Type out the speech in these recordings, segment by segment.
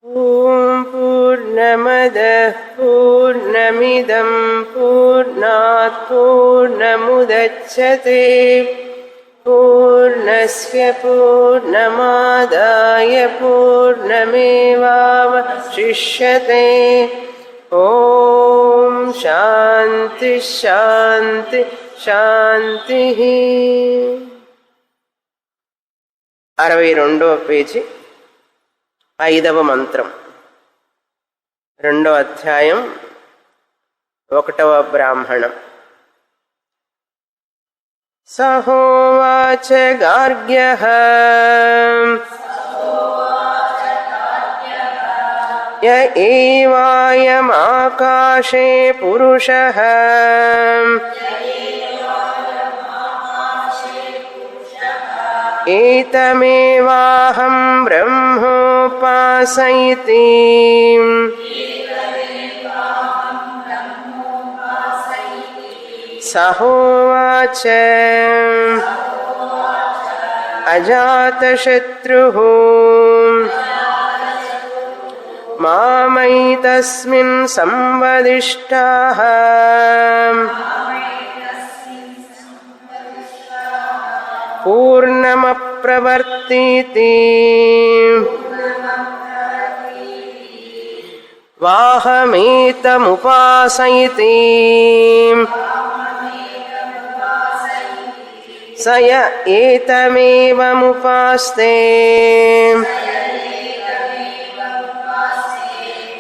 ఓం పూర్ణమదః పూర్ణమిదం పూర్ణాత్ పూర్ణముదచ్యతే పూర్ణస్య పూర్ణమాదాయ పూర్ణమేవావశిష్యతే. ఓం శాంతి శాంతి శాంతి. 62వ పేజీ 5వ మంత్రం 2వ అధ్యాయం 1వ బ్రాహ్మణం. సహోవాచ గార్గ్యః య ఏవాయమాకాశే పురుషః ఏతమేవాహం బ్రహ్మోపాసయితి. సహోవాచ అజాతశత్రుః మామైతస్మిన్ సంవదిష్టాః పూర్ణమప్రవర్తీతి. వాహమేతముపాసయితి. స య ఏతమేవముపాస్తే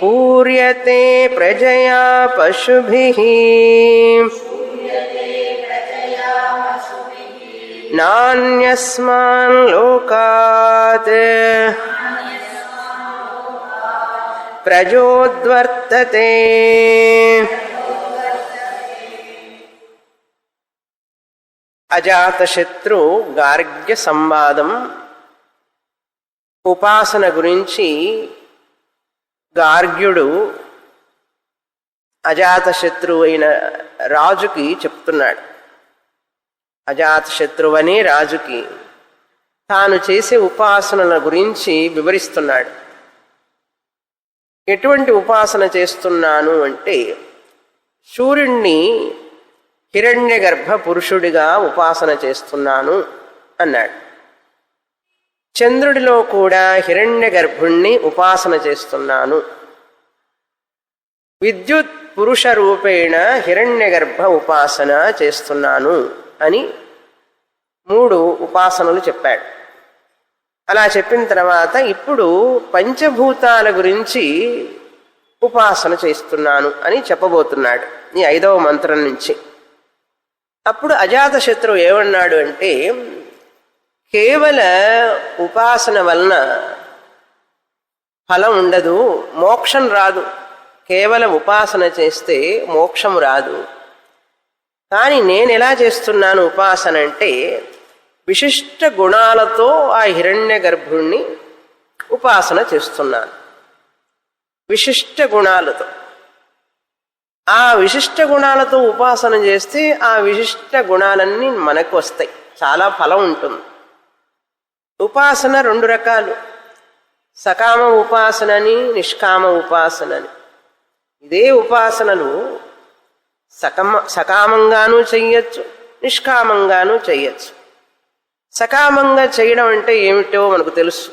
పూర్యతే ప్రజయా పశుభిః. నాన్యస్మాన్ లోకాత్ ప్రజోద్వర్తతే. అజాతశత్రు గార్గ్య సంవాదం. ఉపాసన గురించి గార్గ్యుడు అజాతశత్రువు అయిన రాజుకి చెప్తున్నాడు. అజాతశత్రువు అనే రాజుకి తాను చేసే ఉపాసనల గురించి వివరిస్తున్నాడు. ఎటువంటి ఉపాసన చేస్తున్నాను అంటే సూర్యుణ్ణి హిరణ్యగర్భ పురుషుడిగా ఉపాసన చేస్తున్నాను అన్నాడు. చంద్రుడిలో కూడా హిరణ్యగర్భుణ్ణి ఉపాసన చేస్తున్నాను. విద్యుత్ పురుష రూపేణ హిరణ్యగర్భ ఉపాసన చేస్తున్నాను అని 3 ఉపాసనలు చెప్పాడు. అలా చెప్పిన తర్వాత ఇప్పుడు పంచభూతాల గురించి ఉపాసన చేస్తున్నాను అని చెప్పబోతున్నాడు ఈ 5వ మంత్రం నుంచి. అప్పుడు అజాతశత్రువు ఏమన్నాడు అంటే కేవల ఉపాసన వలన ఫలం ఉండదు, మోక్షం రాదు. కేవలం ఉపాసన చేస్తే మోక్షం రాదు. కానీ నేను ఎలా చేస్తున్నాను ఉపాసన అంటే విశిష్ట గుణాలతో ఆ హిరణ్య గర్భుణ్ణి ఉపాసన చేస్తున్నాను. విశిష్ట గుణాలతో, ఆ విశిష్ట గుణాలతో ఉపాసన చేస్తే ఆ విశిష్ట గుణాలన్నీ మనకు వస్తాయి, చాలా ఫలం ఉంటుంది. ఉపాసన 2 రకాలు, సకామ ఉపాసనని నిష్కామ ఉపాసనని. ఇదే ఉపాసనలు సకామంగానూ చెయ్యొచ్చు, నిష్కామంగానూ చెయ్యొచ్చు. సకామంగా చేయడం అంటే ఏమిటో మనకు తెలుసు.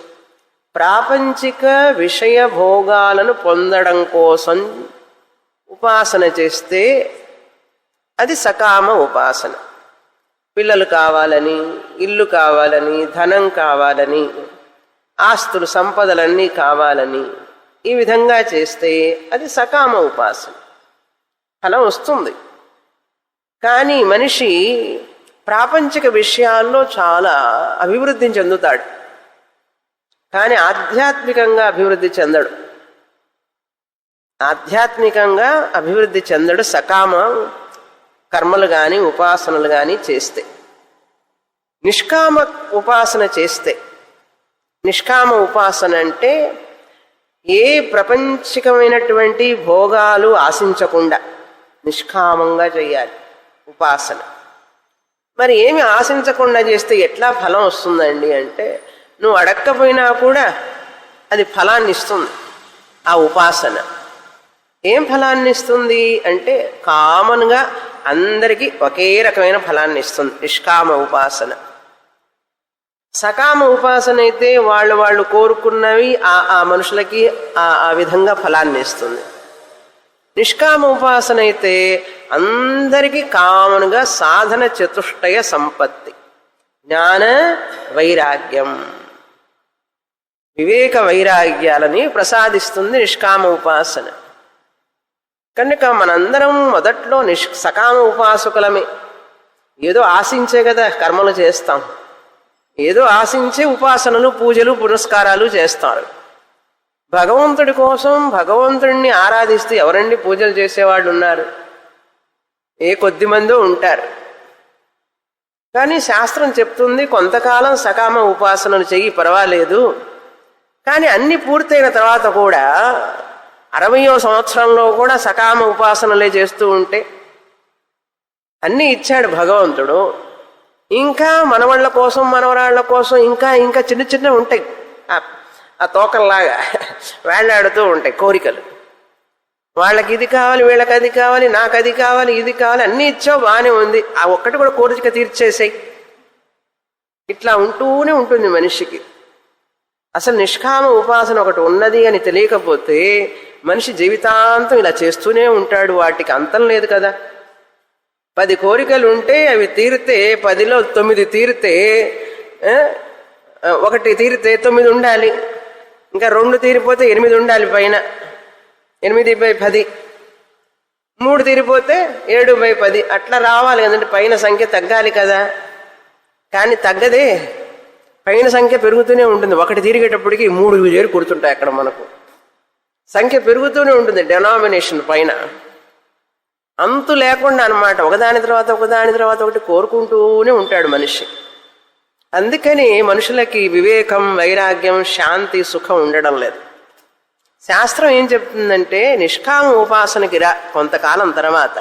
ప్రాపంచిక విషయ భోగాలను పొందడం కోసం ఉపాసన చేస్తే అది సకామ ఉపాసన. పిల్లలు కావాలని, ఇల్లు కావాలని, ధనం కావాలని, ఆస్తులు సంపదలన్నీ కావాలని ఈ విధంగా చేస్తే అది సకామ ఉపాసన, ఫలం వస్తుంది. కానీ మనిషి ప్రాపంచిక విషయాల్లో చాలా అభివృద్ధి చెందుతాడు, కానీ ఆధ్యాత్మికంగా అభివృద్ధి చెందడు. ఆధ్యాత్మికంగా అభివృద్ధి చెందడు సకామ కర్మలు కానీ ఉపాసనలు కానీ చేస్తే. నిష్కామ ఉపాసన చేస్తే, నిష్కామ ఉపాసన అంటే ఏ ప్రపంచికమైనటువంటి భోగాలు ఆశించకుండా నిష్కామంగా చేయాలి ఉపాసన. మరి ఏమి ఆశించకుండా చేస్తే ఎట్లా ఫలం వస్తుందండి అంటే నువ్వు అడక్కపోయినా కూడా అది ఫలాన్ని ఇస్తుంది. ఆ ఉపాసన ఏం ఫలాన్ని ఇస్తుంది అంటే కామన్గా అందరికీ ఒకే రకమైన ఫలాన్ని ఇస్తుంది నిష్కామ ఉపాసన. సకామ ఉపాసన అయితే వాళ్ళు కోరుకున్నవి ఆ మనుషులకి ఆ విధంగా ఫలాన్ని ఇస్తుంది. నిష్కామ ఉపాసన అయితే అందరికీ కామన్గా సాధన చతుష్టయ సంపత్తి, జ్ఞాన వైరాగ్యం, వివేక వైరాగ్యాలని ప్రసాదిస్తుంది నిష్కామ ఉపాసన. కనుక మనందరం మొదట్లో సకామ ఉపాసకులమే. ఏదో ఆశించే కదా కర్మలు చేస్తాం, ఏదో ఆశించే ఉపాసనలు పూజలు పురస్కారాలు చేస్తారు. భగవంతుడి కోసం భగవంతుడిని ఆరాధిస్తూ ఎవరండి పూజలు చేసేవాళ్ళు ఉన్నారు? ఏ కొద్ది మందో ఉంటారు. కానీ శాస్త్రం చెప్తుంది కొంతకాలం సకామ ఉపాసనలు చెయ్యి పర్వాలేదు, కానీ అన్ని పూర్తయిన తర్వాత కూడా 60వ సంవత్సరంలో కూడా సకామ ఉపాసనలే చేస్తూ ఉంటే అన్నీ ఇచ్చాడు భగవంతుడు. ఇంకా మనవాళ్ళ కోసం మనవరాళ్ల కోసం ఇంకా ఇంకా చిన్న చిన్న ఉంటాయి, ఆ తోకల్లాగా వేళ్లాడుతూ ఉంటాయి కోరికలు. వాళ్ళకి ఇది కావాలి, వీళ్ళకి అది కావాలి, నాకు అది కావాలి, ఇది కావాలి, అన్నీ ఇచ్చావు బాగానే ఉంది, ఆ ఒక్కటి కూడా కోరిక తీర్చేసాయి. ఇట్లా ఉంటూనే ఉంటుంది మనిషికి. అసలు నిష్కామ ఉపాసన ఒకటి ఉన్నది అని తెలియకపోతే మనిషి జీవితాంతం ఇలా చేస్తూనే ఉంటాడు. వాటికి అంతం లేదు కదా. 10 కోరికలు ఉంటే అవి తీరితే 10లో 9 తీరితే 1 తీరితే 9 ఉండాలి, ఇంకా 2 తీరిపోతే 8 ఉండాలి, పైన 8/10, 3 తీరిపోతే 7/10 అట్లా రావాలి కదండి. పైన సంఖ్య తగ్గాలి కదా, కానీ తగ్గదే, పైన సంఖ్య పెరుగుతూనే ఉంటుంది. 1 తిరిగేటప్పటికి 3 చేరి కూర్చుంటాయి అక్కడ. మనకు సంఖ్య పెరుగుతూనే ఉంటుంది, డెనామినేషన్ పైన అంతు లేకుండా అన్నమాట. ఒకదాని తర్వాత ఒకటి కోరుకుంటూనే ఉంటాడు మనిషి. అందుకని మనుషులకి వివేకం, వైరాగ్యం, శాంతి, సుఖం ఉండడం లేదు. శాస్త్రం ఏం చెప్తుందంటే నిష్కామ ఉపాసనకి రా, కొంతకాలం తర్వాత.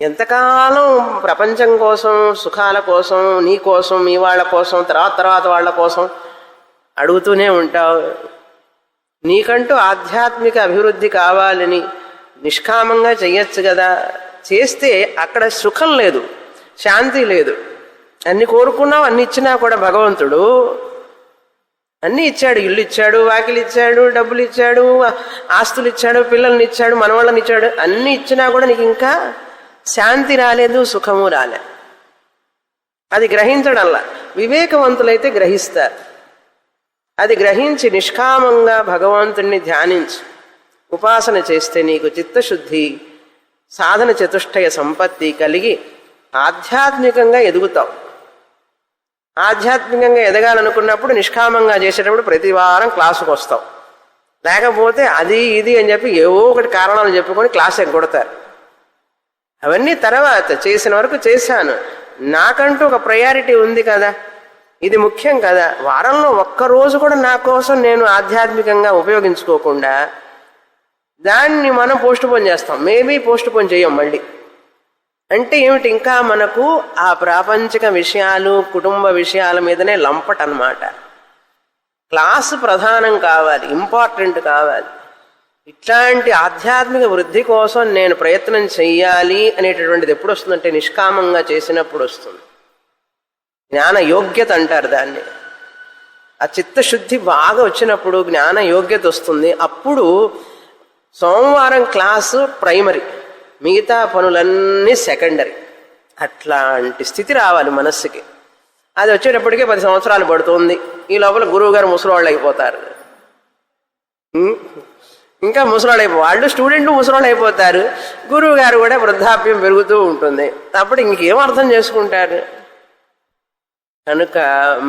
ఎంతకాలం ప్రపంచం కోసం, సుఖాల కోసం, నీ కోసం, మీ వాళ్ళ కోసం, తర్వాత వాళ్ళ కోసం అడుగుతూనే ఉంటావు. నీకంటూ ఆధ్యాత్మిక అభివృద్ధి కావాలని నిష్కామంగా చెయ్యొచ్చు కదా. చేస్తే అక్కడ సుఖం లేదు, శాంతి లేదు. అన్ని కోరుకున్నావు, అన్ని ఇచ్చినా కూడా భగవంతుడు అన్నీ ఇచ్చాడు. ఇల్లు ఇచ్చాడు, వాకిలి ఇచ్చాడు, డబ్బులు ఇచ్చాడు, ఆస్తులు ఇచ్చాడు, పిల్లల్ని ఇచ్చాడు, మనవాళ్ళని ఇచ్చాడు. అన్నీ ఇచ్చినా కూడా నీకు ఇంకా శాంతి రాలేదు, సుఖము రాలే. అది గ్రహించడంలా. వివేకవంతులైతే గ్రహిస్తారు. అది గ్రహించి నిష్కామంగా భగవంతుణ్ణి ధ్యానించి ఉపాసన చేస్తే నీకు చిత్తశుద్ధి, సాధన చతుష్టయ సంపత్తి కలిగి ఆధ్యాత్మికంగా ఎదుగుతావు. ఆధ్యాత్మికంగా ఎదగాలనుకున్నప్పుడు నిష్కామంగా చేసేటప్పుడు ప్రతి వారం క్లాసుకు వస్తావు. లేకపోతే అది ఇది అని చెప్పి ఏవో ఒకటి కారణాలు చెప్పుకొని క్లాస్ ఎగ్గొడతారు. అవన్నీ తర్వాత, చేసిన వరకు చేశాను, నాకంటూ ఒక ప్రయారిటీ ఉంది కదా, ఇది ముఖ్యం కదా. వారంలో ఒక్కరోజు కూడా నా కోసం నేను ఆధ్యాత్మికంగా ఉపయోగించుకోకుండా దాన్ని మనం పోస్ట్ పోన్ చేస్తాం. మేబీ పోస్ట్ పోన్ చేయం మళ్ళీ. అంటే ఏమిటి, ఇంకా మనకు ఆ ప్రాపంచిక విషయాలు, కుటుంబ విషయాల మీదనే లంపట్ అన్నమాట. క్లాసు ప్రధానం కావాలి, ఇంపార్టెంట్ కావాలి. ఇట్లాంటి ఆధ్యాత్మిక వృద్ధి కోసం నేను ప్రయత్నం చెయ్యాలి అనేటటువంటిది ఎప్పుడు వస్తుందంటే నిష్కామంగా చేసినప్పుడు వస్తుంది. జ్ఞాన యోగ్యత అంటారు దాన్ని. ఆ చిత్తశుద్ధి బాగా వచ్చినప్పుడు జ్ఞాన యోగ్యత వస్తుంది. అప్పుడు సోమవారం క్లాసు ప్రైమరీ, మిగతా పనులన్నీ సెకండరీ. అట్లాంటి స్థితి రావాలి మనస్సుకి. అది వచ్చేటప్పటికే 10 సంవత్సరాలు పడుతుంది. ఈ లోపల గురువు గారు ముసలివాళ్ళు అయిపోతారు. ఇంకా ముసలాళ్ళు వాళ్ళు స్టూడెంట్ ముసలాళ్ళు అయిపోతారు. గురువు గారు కూడా వృద్ధాప్యం పెరుగుతూ ఉంటుంది. అప్పుడు ఇంకేం అర్థం చేసుకుంటారు? కనుక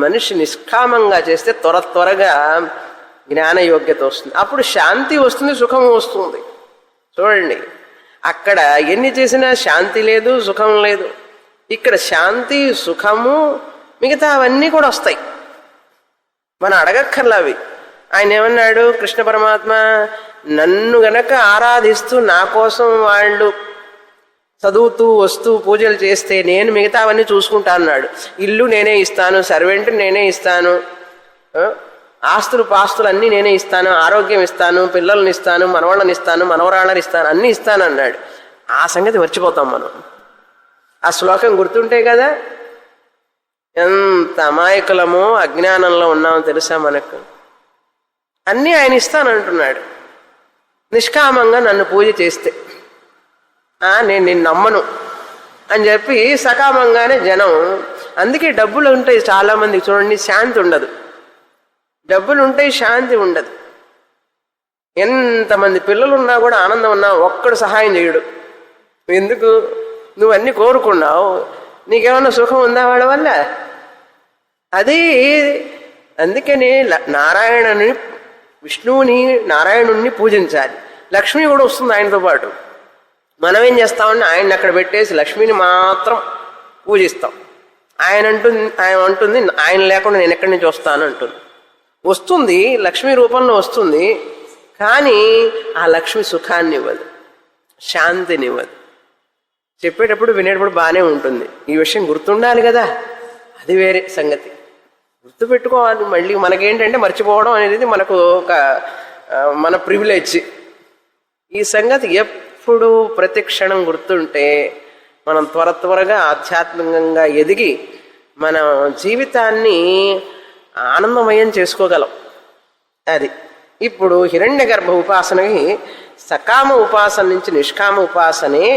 మనిషి నిష్కామంగా చేస్తే త్వరగా జ్ఞాన యోగ్యత వస్తుంది. అప్పుడు శాంతి వస్తుంది, సుఖము వస్తుంది. చూడండి, అక్కడ ఎన్ని చేసినా శాంతి లేదు, సుఖం లేదు. ఇక్కడ శాంతి, సుఖము, మిగతా అవన్నీ కూడా వస్తాయి. మనం అడగక్కర్లా అవి. ఆయన ఏమన్నాడు కృష్ణ పరమాత్మ, నన్ను గనక ఆరాధిస్తూ నా కోసం వాళ్ళు చదువుతూ వస్తూ పూజలు చేస్తే నేను మిగతావన్నీ చూసుకుంటా అన్నాడు. ఇల్లు నేనే ఇస్తాను, సర్వెంట్ నేనే ఇస్తాను, ఆస్తులు పాస్తులు అన్నీ నేనే ఇస్తాను, ఆరోగ్యం ఇస్తాను, పిల్లల్ని ఇస్తాను, మనవాళ్ళని ఇస్తాను, మనవరాళ్ళని ఇస్తాను, అన్నీ ఇస్తాను అన్నాడు. ఆ సంగతి మర్చిపోతాం మనం. ఆ శ్లోకం గుర్తుంటే కదా ఎంత అమాయకులమో అజ్ఞానంలో ఉన్నామో తెలుసా మనకు. అన్నీ ఆయన ఇస్తానంటున్నాడు. నిష్కామంగా నన్ను పూజ చేస్తే నేను నిన్ను నమ్మను అని చెప్పి సకామంగానే జనం. అందుకే డబ్బులు ఉంటాయి చాలామందికి చూడండి, శాంతి ఉండదు. డబ్బులు ఉంటాయి, శాంతి ఉండదు. ఎంతమంది పిల్లలున్నా కూడా ఆనందం ఉన్నా ఒక్కడు సహాయం చేయడు. ఎందుకు? నువ్వు అన్నీ కోరుకున్నావు, నీకేమన్నా సుఖం ఉందా వాళ్ళ వల్ల? అది అందుకని నారాయణని, విష్ణువుని, నారాయణుణ్ణి పూజించాలి. లక్ష్మి కూడా వస్తుంది ఆయనతో పాటు. మనం ఏం చేస్తామంటే ఆయన్ని అక్కడ పెట్టేసి లక్ష్మిని మాత్రం పూజిస్తాం. ఆయన అంటుంది ఆయన లేకుండా నేను ఎక్కడి నుంచి వస్తాను అంటుంది. వస్తుంది, లక్ష్మి రూపంలో వస్తుంది, కానీ ఆ లక్ష్మి సుఖాన్ని ఇవ్వదు, శాంతినివ్వదు. చెప్పేటప్పుడు వినేటప్పుడు బాగానే ఉంటుంది. ఈ విషయం గుర్తుండాలి కదా, అది వేరే సంగతి. గుర్తుపెట్టుకోవాలి. మళ్ళీ మనకేంటంటే మర్చిపోవడం అనేది మనకు ఒక మన ప్రివిలేజ్. ఈ సంగతి ఎప్పుడు ప్రతి క్షణం గుర్తుంటే మనం త్వరగా ఆధ్యాత్మికంగా ఎదిగి మన జీవితాన్ని ఆనందమయం చేసుకోగలం. అది ఇప్పుడు హిరణ్యగర్భ ఉపాసనకి సకామ ఉపాసన నుంచి నిష్కామ ఉపాసనే,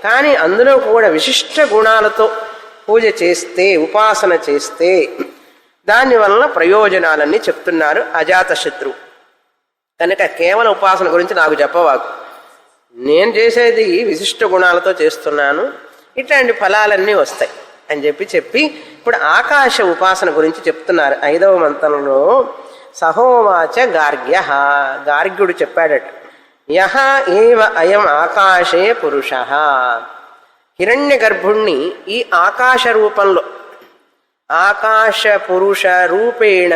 కానీ అందులో కూడా విశిష్ట గుణాలతో పూజ చేస్తే, ఉపాసన చేస్తే దానివల్ల ప్రయోజనాలన్నీ చెప్తున్నారు అజాతశత్రువు. కనుక కేవల ఉపాసన గురించి నాకు చెప్పవాకు, నేను చేసేది విశిష్ట గుణాలతో చేస్తున్నాను, ఇట్లాంటి ఫలాలన్నీ వస్తాయి అని చెప్పి ఇప్పుడు ఆకాశ ఉపాసన గురించి చెప్తున్నారు. 5వ మంత్రంలో సహోవాచ గార్గ్య, గార్గ్యుడు చెప్పాడట, యహ ఏవ అయం ఆకాశే పురుష. హిరణ్య గర్భుణ్ణి ఈ ఆకాశ రూపంలో, ఆకాశ పురుష రూపేణ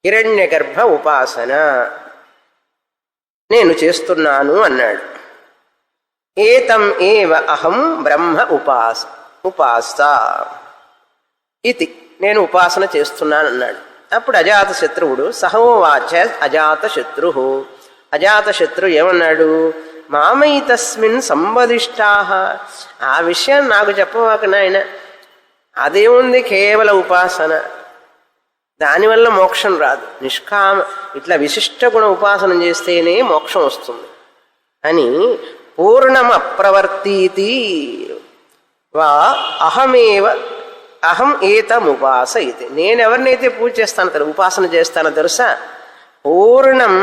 హిరణ్య గర్భ ఉపాసన నేను చేస్తున్నాను అన్నాడు. ఏతం ఏవ అహం బ్రహ్మ ఉపాస ఇది, నేను ఉపాసన చేస్తున్నాను అన్నాడు. అప్పుడు అజాతశత్రువుడు సహోవాచ అజాతశత్రు, అజాతశత్రు ఏమన్నాడు, మామై తస్మిన్ సంబదిష్టాః, ఆ విషయం నాకు చెప్పవాక నాయన, అదేముంది కేవల ఉపాసన, దానివల్ల మోక్షం రాదు, నిష్కామ ఇట్లా విశిష్ట గుణ ఉపాసన చేస్తేనే మోక్షం వస్తుంది అని పూర్ణం అప్రవర్తీతి వా అహం ఏతముపాస ఇది, నేను ఎవరినైతే పూజ చేస్తానో తెలుసు, ఉపాసన చేస్తానో తెలుసా, పూర్ణం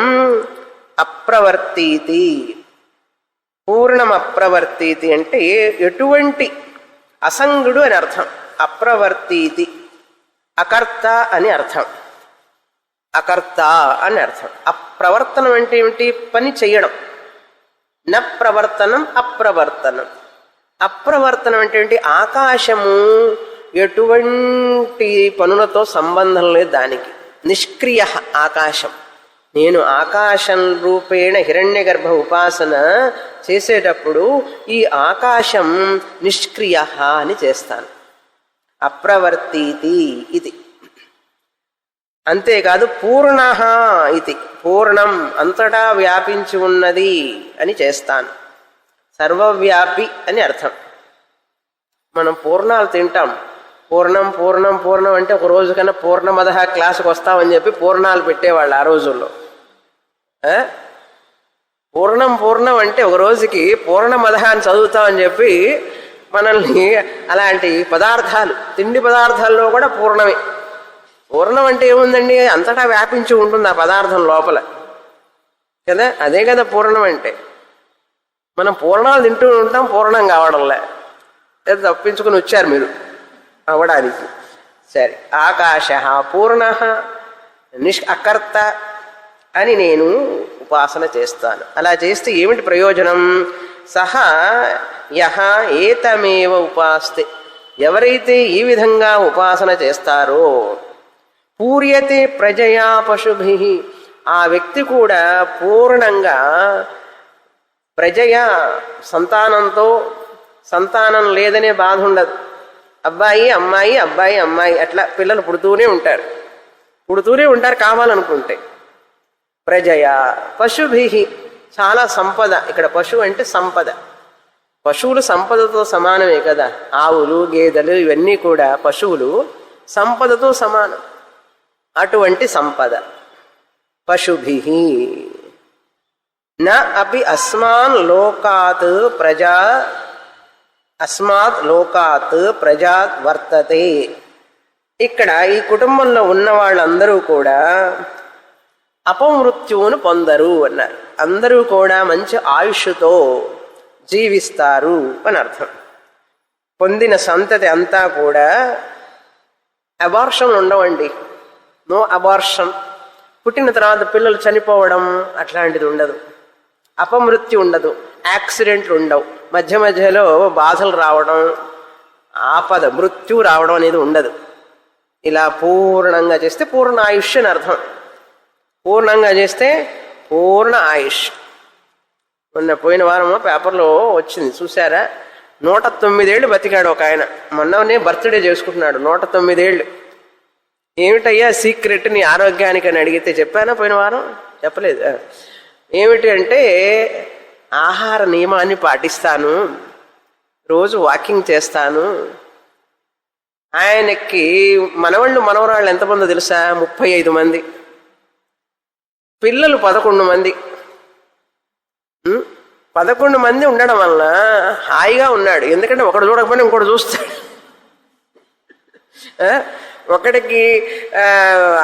అప్రవర్తీతి. పూర్ణం అప్రవర్తీతి అంటే ఎటువంటి అసంగుడు అని అర్థం. అప్రవర్తీతి అకర్త అని అర్థం, అకర్త అని అర్థం. అప్రవర్తనం అంటే ఏమిటి? పని చెయ్యడం. న ప్రవర్తనం అప్రవర్తనం. అప్రవర్తనం అంటే ఏంటి? ఆకాశము ఎటువంటి పనులతో సంబంధం లేదు దానికి, నిష్క్రియ ఆకాశం. నేను ఆకాశం రూపేణ హిరణ్యగర్భ ఉపాసన చేసేటప్పుడు ఈ ఆకాశం నిష్క్రియ అని చేస్తాను. అప్రవర్తీతి ఇది. అంతేకాదు పూర్ణ ఇది, పూర్ణం అంతటా వ్యాపించి ఉన్నది అని చేస్తాను. సర్వవ్యాపి అని అర్థం. మనం పూర్ణాలు తింటాం, పూర్ణం పూర్ణం పూర్ణం అంటే ఒక రోజు కన్నా పూర్ణమదహ క్లాసుకు వస్తామని చెప్పి పూర్ణాలు పెట్టేవాళ్ళు ఆ రోజుల్లో. పూర్ణం పూర్ణం అంటే ఒక రోజుకి పూర్ణమదహ అని చదువుతామని చెప్పి మనల్ని అలాంటి పదార్థాలు, తిండి పదార్థాల్లో కూడా పూర్ణమే. పూర్ణం అంటే ఏముందండి? అంతటా వ్యాపించి ఉంటుంది ఆ పదార్థం లోపల కదా, అదే కదా పూర్ణం అంటే. మనం పూర్ణాలు తింటూ ఉంటాం, పూర్ణం కావడంలే, తప్పించుకుని వచ్చారు మీరు అవడానికి. సరే, ఆకాశ పూర్ణ అకర్త అని నేను ఉపాసన చేస్తాను. అలా చేస్తే ఏమిటి ప్రయోజనం? సహ యహ ఏతమేవ ఉపాస్తే, ఎవరైతే ఈ విధంగా ఉపాసన చేస్తారో, పూర్యతే ప్రజయా పశుభి, ఆ వ్యక్తి కూడా పూర్ణంగా ప్రజయా సంతానంతో, సంతానం లేదనే బాధ ఉండదు. అబ్బాయి అమ్మాయి, అబ్బాయి అమ్మాయి అట్లా పిల్లలు పుడుతూనే ఉంటారు. పుడుతూనే ఉంటారు కావాలనుకుంటే. ప్రజయా పశుభి, చాలా సంపద. ఇక్కడ పశువు అంటే సంపద. పశువులు సంపదతో సమానమే కదా. ఆవులు గేదెలు ఇవన్నీ కూడా పశువులు సంపదతో సమానం. అటువంటి సంపద. పశుభి న అపి అస్మాన్ లోకాత్ ప్రజా అస్మాత్ లోకాత్ ప్రజా వర్తతే. ఇక్కడ ఈ కుటుంబంలో ఉన్న వాళ్ళందరూ కూడా అపమృత్యువును పొందరు అన్నారు. అందరూ కూడా మంచి ఆయుష్తో జీవిస్తారు అని అర్థం. పొందిన సంతతి అంతా కూడా అబార్షన్ ఉండవండి. No abortion. పుట్టిన తర్వాత పిల్లలు చనిపోవడం అట్లాంటిది ఉండదు. అపమృత్యు ఉండదు. యాక్సిడెంట్లు ఉండవు. మధ్య మధ్యలో బాధలు రావడం, ఆపద మృత్యు రావడం అనేది ఉండదు. ఇలా పూర్ణంగా చేస్తే పూర్ణ ఆయుష్ అని అర్థం. పూర్ణంగా చేస్తే పూర్ణ ఆయుష్. మొన్న పోయిన వారం పేపర్లో వచ్చింది చూసారా? 109 ఏళ్ళు బతికాడు ఒక ఆయన. మొన్ననే బర్త్డే చేసుకుంటున్నాడు. 109 ఏళ్ళు. ఏమిటయ్యా సీక్రెట్ నీ ఆరోగ్యానికి అని అడిగితే చెప్పానా పోయిన వారం? చెప్పలేదు. ఏమిటి అంటే ఆహార నియమాన్ని పాటిస్తాను, రోజు వాకింగ్ చేస్తాను. ఆయనకి మనవాళ్ళు మనవరాళ్ళు ఎంతమందో తెలుసా? 35 మంది. పిల్లలు 11 మంది. 11 మంది ఉండడం వలన హాయిగా ఉన్నాడు. ఎందుకంటే ఒకడు చూడకపోయినా ఇంకోటి చూస్తాడు. ఒకడికి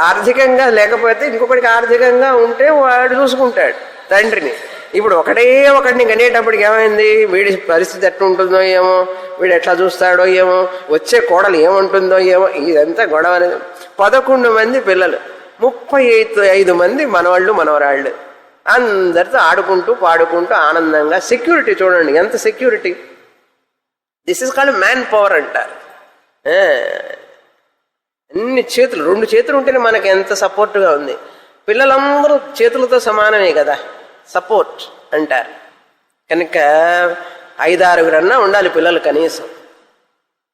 ఆర్థికంగా లేకపోతే ఇంకొకటికి ఆర్థికంగా ఉంటే వాడు చూసుకుంటాడు తండ్రిని. ఇప్పుడు ఒకడిని కనేటప్పటికి ఏమైంది? వీడి పరిస్థితి ఎట్లా ఉంటుందో ఏమో, వీడు ఎట్లా చూస్తాడో ఏమో, వచ్చే కోడలు ఏముంటుందో ఏమో, ఇదంతా గొడవ అనేది. 11 మంది పిల్లలు, 35 మంది మనవాళ్ళు మనవరాళ్ళు. అందరితో ఆడుకుంటూ పాడుకుంటూ ఆనందంగా. సెక్యూరిటీ చూడండి ఎంత security. This is called man power అంటారు. అన్ని చేతులు, 2 చేతులు ఉంటేనే మనకి ఎంత సపోర్ట్గా ఉంది. పిల్లలందరూ చేతులతో సమానమే కదా, సపోర్ట్ అంటారు. కనుక 5-6 ఉండాలి పిల్లలు కనీసం.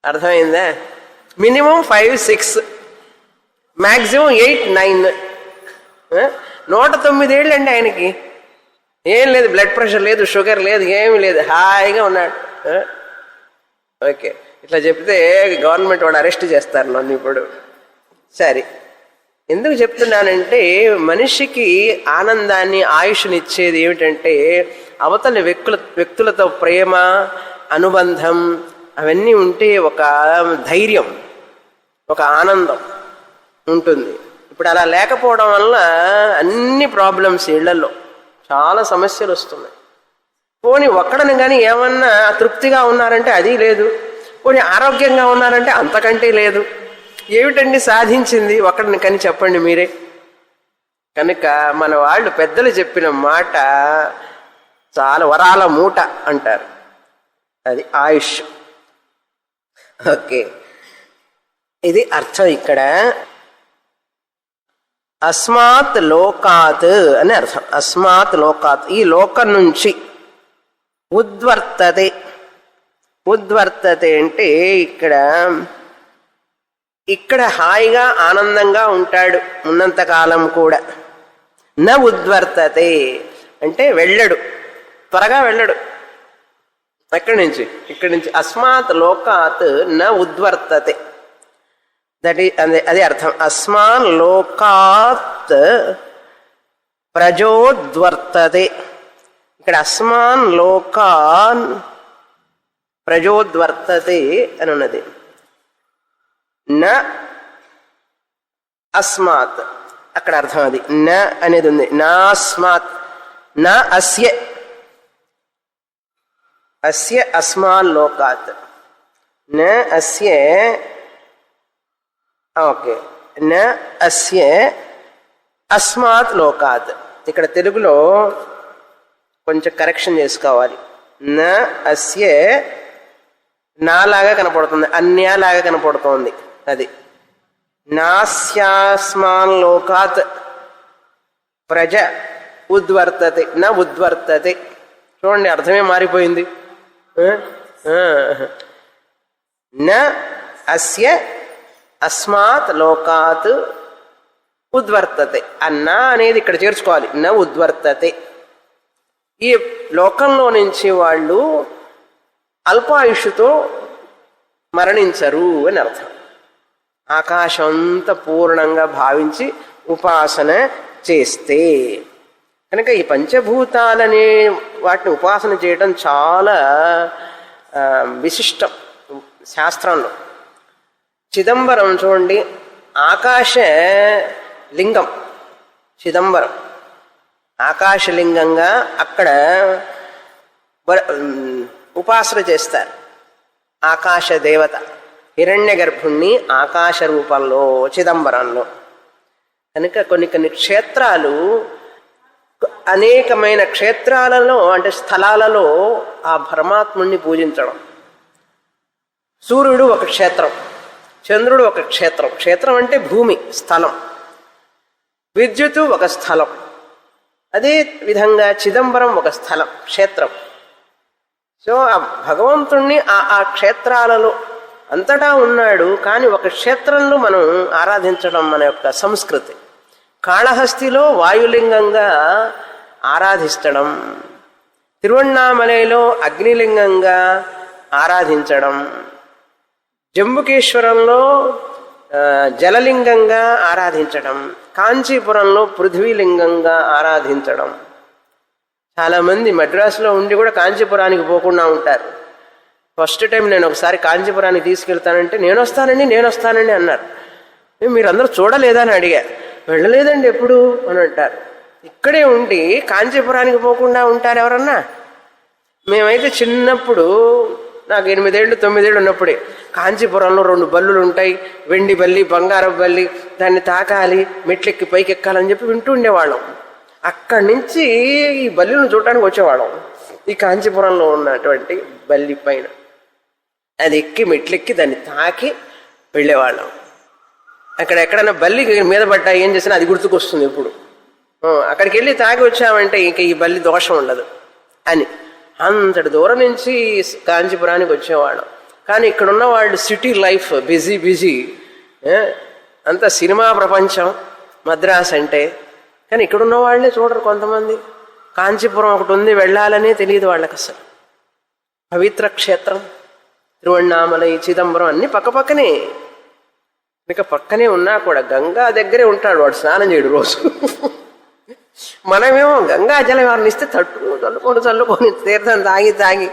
అర్థమైందా? Minimum 5-6, maximum 8-9. 109 ఏళ్ళు అండి ఆయనకి. ఏం లేదు, బ్లడ్ ప్రెషర్ లేదు, షుగర్ లేదు, ఏమీ లేదు, హాయిగా ఉన్నాడు. ఓకే, ఇట్లా చెప్తే గవర్నమెంట్ వాడు అరెస్ట్ చేస్తారు నన్ను ఇప్పుడు. సరే, ఎందుకు చెప్తున్నానంటే మనిషికి ఆనందాన్ని ఆయుష్నిచ్చేది ఏమిటంటే అవతలి వ్యక్తులతో ప్రేమ అనుబంధం అవన్నీ ఉంటే ఒక ధైర్యం, ఒక ఆనందం ఉంటుంది. ఇప్పుడు అలా లేకపోవడం వల్ల అన్ని ప్రాబ్లమ్స్ ఇళ్లలో చాలా సమస్యలు వస్తున్నాయి. పోనీ ఒక్కడని కానీ ఏమన్నా తృప్తిగా ఉన్నారంటే అది లేదు, పోనీ ఆరోగ్యంగా ఉన్నారంటే అంతకంటే లేదు. ఏమిటండి సాధించింది ఒక్కడిని కానీ చెప్పండి మీరే. కనుక మన వాళ్ళు పెద్దలు చెప్పిన మాట చాలా వరాల మూట అంటారు. అది ఆయుష్. ఓకే, ఇది అర్థం ఇక్కడ. అస్మాత్ లోకాత్ అని అర్థం. అస్మాత్ లోకాత్, ఈ లోకం నుంచి. ఉద్వర్తతే, ఉద్వర్తతే అంటే ఇక్కడ హాయిగా ఆనందంగా ఉంటాడు ఉన్నంతకాలం కూడా. న ఉద్వర్తతే అంటే వెళ్ళడు, త్వరగా వెళ్ళడు. ఇక్కడి నుంచి అస్మాత్ లోకాత్ న ఉద్వర్తతే. అది అర్థం. అస్మాన్ లోకాత్ ప్రజోద్వర్తతే. ఇక్కడ అస్మాన్ లోకాన్ ప్రజోద్వర్తతే అని ఉన్నది. న అస్మాత్ అక్కడ అర్థం అది. న అనేది ఉంది. నాస్మాత్, నా అస్య, అస్య అస్మాన్ లోకాత్. న అస్య, ఓకే, న అస్య అస్మాత్ లోకాత్. ఇక్కడ తెలుగులో కొంచెం కరెక్షన్ చేసుకోవాలి. న అస్య నాలాగా కనపడుతుంది, అన్యాలాగా కనపడుతోంది. అది నాస్యాస్మాన్ లోకాత్ ప్రజ ఉద్వర్తతే న ఉద్వర్తతే. చూడండి అర్థమే మారిపోయింది. న అస్య అస్మాత్ లోకాత్ ఉద్వర్తతే. అన్న అనేది ఇక్కడ చేర్చుకోవాలి. న ఉద్వర్తతే. ఈ లోకంలో నుంచి వాళ్ళు అల్పాయుష్తో మరణించరు అని అర్థం. ఆకాశం అంతా పూర్ణంగా భావించి ఉపాసన చేస్తే కనుక ఈ పంచభూతాలనే వాటిని ఉపాసన చేయడం చాలా విశిష్టం శాస్త్రంలో. చిదంబరం చూడండి, ఆకాశ లింగం చిదంబరం, ఆకాశలింగంగా అక్కడ ఉపాసన చేస్తారు. ఆకాశ దేవత హిరణ్య గర్భుణ్ణి ఆకాశ రూపంలో చిదంబరంలో. కనుక కొన్ని కొన్ని క్షేత్రాలు, అనేకమైన క్షేత్రాలలో అంటే స్థలాలలో ఆ పరమాత్ముణ్ణి పూజించడం. సూర్యుడు ఒక క్షేత్రం, చంద్రుడు ఒక క్షేత్రం. క్షేత్రం అంటే భూమి, స్థలం. విద్యుత్తు ఒక స్థలం. అదే విధంగా చిదంబరం ఒక స్థలం, క్షేత్రం. సో ఆ భగవంతుణ్ణి ఆ క్షేత్రాలలో అంతటా ఉన్నాడు. కానీ ఒక క్షేత్రంలో మనం ఆరాధించడం మన యొక్క సంస్కృతి. కాళహస్తిలో వాయులింగంగా ఆరాధించడం, తిరువణ్ణామలైలో అగ్నిలింగంగా ఆరాధించడం, జంబుకేశ్వరంలో జలలింగంగా ఆరాధించడం, కాంచీపురంలో పృథ్వీలింగంగా ఆరాధించడం. చాలామంది మద్రాసులో ఉండి కూడా కాంచీపురానికి పోకుండా ఉంటారు. ఫస్ట్ టైం నేను ఒకసారి కాంచీపురానికి తీసుకెళ్తానంటే నేను వస్తానండి అన్నారు. మీరందరూ చూడలేదా అని అడిగా. వెళ్ళలేదండి ఎప్పుడు అని అంటారు. ఇక్కడే ఉండి కాంచీపురానికి పోకుండా ఉంటారు ఎవరన్నా? మేమైతే చిన్నప్పుడు, నాకు 8 ఏళ్ళు 9 ఏళ్ళు ఉన్నప్పుడే కాంచీపురంలో 2 బల్లులు ఉంటాయి, వెండి బల్లి, బంగారం బల్లి, దాన్ని తాకాలి, మెట్లెక్కి పైకి ఎక్కాలని చెప్పి వింటూ ఉండేవాళ్ళం. అక్కడి నుంచి ఈ బల్లిని చూడటానికి వచ్చేవాళ్ళం. ఈ కాంచీపురంలో ఉన్నటువంటి బల్లి పైన అది ఎక్కి మెట్లెక్కి దాన్ని తాకి వెళ్ళేవాళ్ళం. అక్కడ ఎక్కడైనా బల్లి మీద పడ్డా ఏం చేసినా అది గుర్తుకొస్తుంది. ఇప్పుడు అక్కడికి వెళ్ళి తాగి వచ్చామంటే ఇంక ఈ బల్లి దోషం ఉండదు అని అంతటి దూరం నుంచి కాంచీపురానికి వచ్చేవాళ్ళం. కానీ ఇక్కడున్న వాళ్ళు సిటీ లైఫ్, బిజీ అంతా సినిమా ప్రపంచం మద్రాస్ అంటే. కానీ ఇక్కడున్న వాళ్ళే చూడరు కొంతమంది. కాంచీపురం ఒకటి ఉంది, వెళ్ళాలనే తెలియదు వాళ్ళకి అసలు. పవిత్ర క్షేత్రం తిరువణ్ణామలై, చిదంబరం అన్నీ పక్కపక్కనే. ఇక పక్కనే ఉన్నా కూడా గంగా దగ్గరే ఉంటాడు వాడు, స్నానం చేయడు రోజు. మనమేమో గంగా జలం వారిని ఇస్తే చల్లుకొని తీర్థం తాగి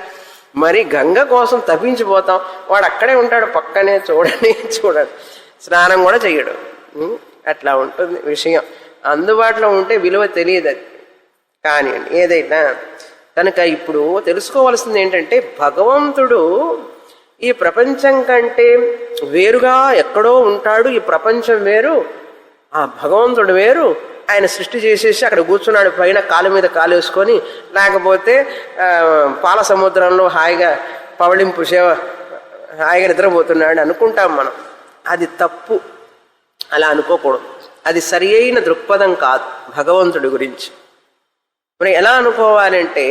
మరి గంగ కోసం తప్పించిపోతాం. వాడు అక్కడే ఉంటాడు పక్కనే, చూడండి స్నానం కూడా చెయ్యడు. అట్లా ఉంటుంది విషయం. అందుబాటులో ఉంటే విలువ తెలియదు అది. కానీ ఏదైనా కనుక ఇప్పుడు తెలుసుకోవాల్సింది ఏంటంటే, భగవంతుడు ఈ ప్రపంచం కంటే వేరుగా ఎక్కడో ఉంటాడు. ఈ ప్రపంచం వేరు, ఆ భగవంతుడు వేరు. ఆయన సృష్టి చేసేసి అక్కడ కూర్చున్నాడు పైన, కాలు మీద కాలు వేసుకొని, లేకపోతే పాల సముద్రంలో హాయిగా పవళింపు సేవ హాయిగా నిద్రపోతున్నాడు అనుకుంటాం మనం. అది తప్పు, అలా అనుకోకూడదు. అది సరి అయిన దృక్పథం కాదు భగవంతుడి గురించి. మరి ఎలా అనుకోవాలంటే,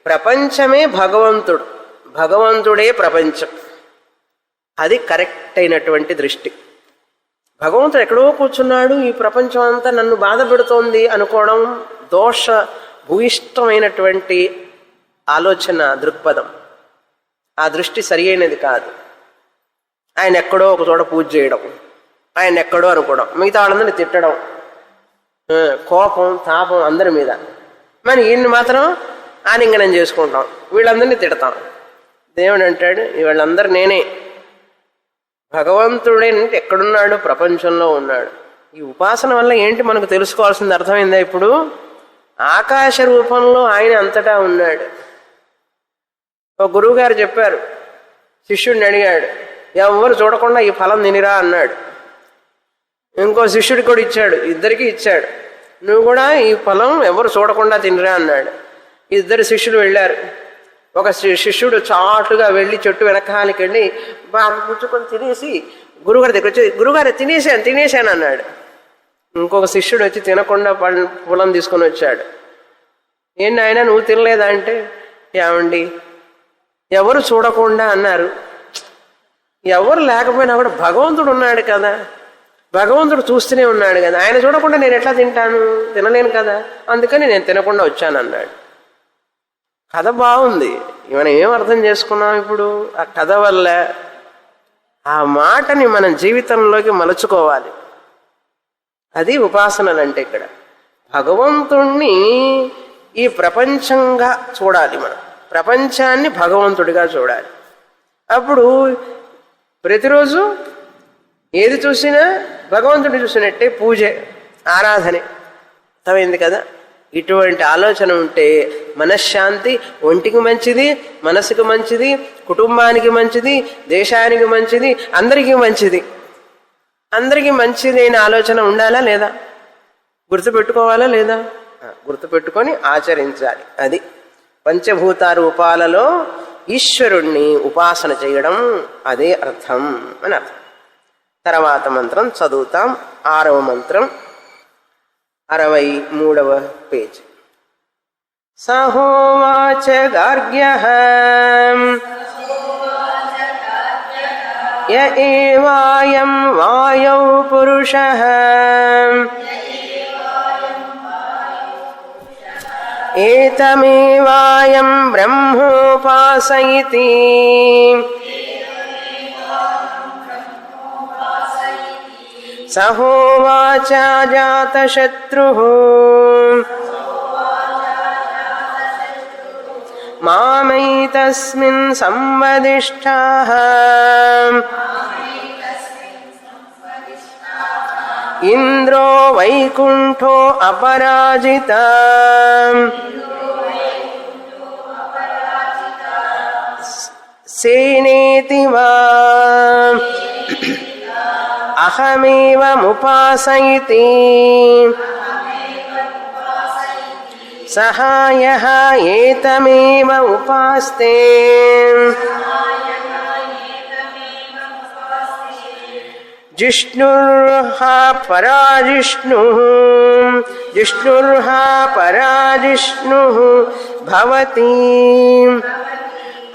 ప్రపంచమే భగవంతుడు, భగవంతుడే ప్రపంచం. అది కరెక్ట్ అయినటువంటి దృష్టి. భగవంతుడు ఎక్కడో కూర్చున్నాడు, ఈ ప్రపంచం అంతా నన్ను బాధ పెడుతోంది అనుకోవడం దోష భూయిష్టమైనటువంటి ఆలోచన, దృక్పథం. ఆ దృష్టి సరి అయినది కాదు. ఆయన ఎక్కడో ఒక చోట పూజ చేయడం, ఆయన ఎక్కడో అనుకోవడం, మిగతా వాళ్ళందరినీ తిట్టడం, కోపం తాపం అందరి మీద. మరి ఈయన్ని మాత్రం ఆలింగనం చేసుకుంటాం, వీళ్ళందరినీ తిడతాం. దేవుడు అంటాడు, వీళ్ళందరూ నేనే. భగవంతుడే ఎక్కడున్నాడు? ప్రపంచంలో ఉన్నాడు. ఈ ఉపాసన వల్ల ఏంటి మనకు తెలుసుకోవాల్సింది అర్థమైందా? ఇప్పుడు ఆకాశ రూపంలో ఆయన అంతటా ఉన్నాడు. ఒక గురువుగారు చెప్పారు, శిష్యుడిని అడిగాడు, ఎవరు చూడకుండా ఈ ఫలం తినిరా అన్నాడు. ఇంకో శిష్యుడికి కూడా ఇచ్చాడు, ఇద్దరికి ఇచ్చాడు, నువ్వు కూడా ఈ ఫలం ఎవరు చూడకుండా తినిరా అన్నాడు. ఇద్దరు శిష్యులు వెళ్ళారు. ఒక శిష్యుడు చాటుగా వెళ్ళి చెట్టు వెనకాలకి వెళ్ళి బాగా పుచ్చుకొని తినేసి గురుగారి దగ్గర వచ్చి, గురుగారు తినేశాను అన్నాడు. ఇంకొక శిష్యుడు వచ్చి తినకుండా పొలం తీసుకొని వచ్చాడు. ఏంటి ఆయన నువ్వు తినలేదా అంటే, ఏమండి ఎవరు చూడకుండా అన్నారు. ఎవరు లేకపోయినా కూడా భగవంతుడు ఉన్నాడు కదా, భగవంతుడు చూస్తూనే ఉన్నాడు కదా, ఆయన చూడకుండా నేను ఎట్లా తింటాను, తినలేను కదా, అందుకని నేను తినకుండా వచ్చాను అన్నాడు. కథ బాగుంది, మనం ఏం అర్థం చేసుకున్నాం ఇప్పుడు ఆ కథ వల్ల? ఆ మాటని మనం జీవితంలోకి మలుచుకోవాలి. అది ఉపాసనలు అంటే. ఇక్కడ భగవంతుణ్ణి ఈ ప్రపంచంగా చూడాలి, మనం ప్రపంచాన్ని భగవంతుడిగా చూడాలి. అప్పుడు ప్రతిరోజు ఏది చూసినా భగవంతుడి చూసినట్టే పూజే, ఆరాధనే. అర్థమైంది కదా? ఇటువంటి ఆలోచన ఉంటే మనశ్శాంతి, ఒంటికి మంచిది, మనసుకు మంచిది, కుటుంబానికి మంచిది, దేశానికి మంచిది, అందరికీ మంచిది. అందరికీ మంచిదైన ఆలోచన ఉండాలా లేదా? గుర్తుపెట్టుకోవాలా లేదా? గుర్తుపెట్టుకొని ఆచరించాలి. అది పంచభూత రూపాలలో ఈశ్వరుణ్ణి ఉపాసన చేయడం, అదే అర్థం అని అర్థం. తర్వాత మంత్రం చదువుతాం. 6వ మంత్రం 63వ పేజ్. సహోవాచ గార్గ్యః య ఏవాయం వాయౌ పురుషః ఏతమేవాయం బ్రహ్మోపాసయితి సహోవాచ జాతశత్రుః మామైతస్మిన్ సంవదిష్టాః ఇంద్రో వైకుంఠో అపరాజితః సేనేతి వా అహమేవముపాసయితి సహాయః ఏతమేవ ఉపాస్తే జిష్ణుర్హ పరాజిష్ణుః జిష్ణుర్హ పరాజిష్ణుః భవతి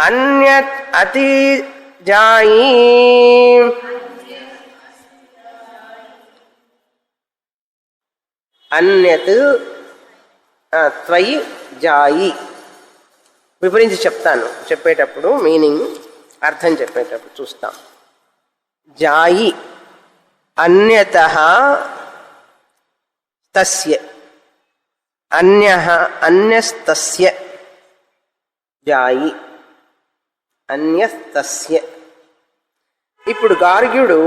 అన్యత్ అతిజాయీ అన్యత్ త్వయి జాయి. వివరించి చెప్తాను, చెప్పేటప్పుడు మీనింగ్ అర్థం చెప్పేటప్పుడు చూస్తాం. జాయి అన్యతః తస్య, అన్యః అన్యస్తస్య, జాయి అన్యస్తస్య. ఇప్పుడు గార్గ్యుడు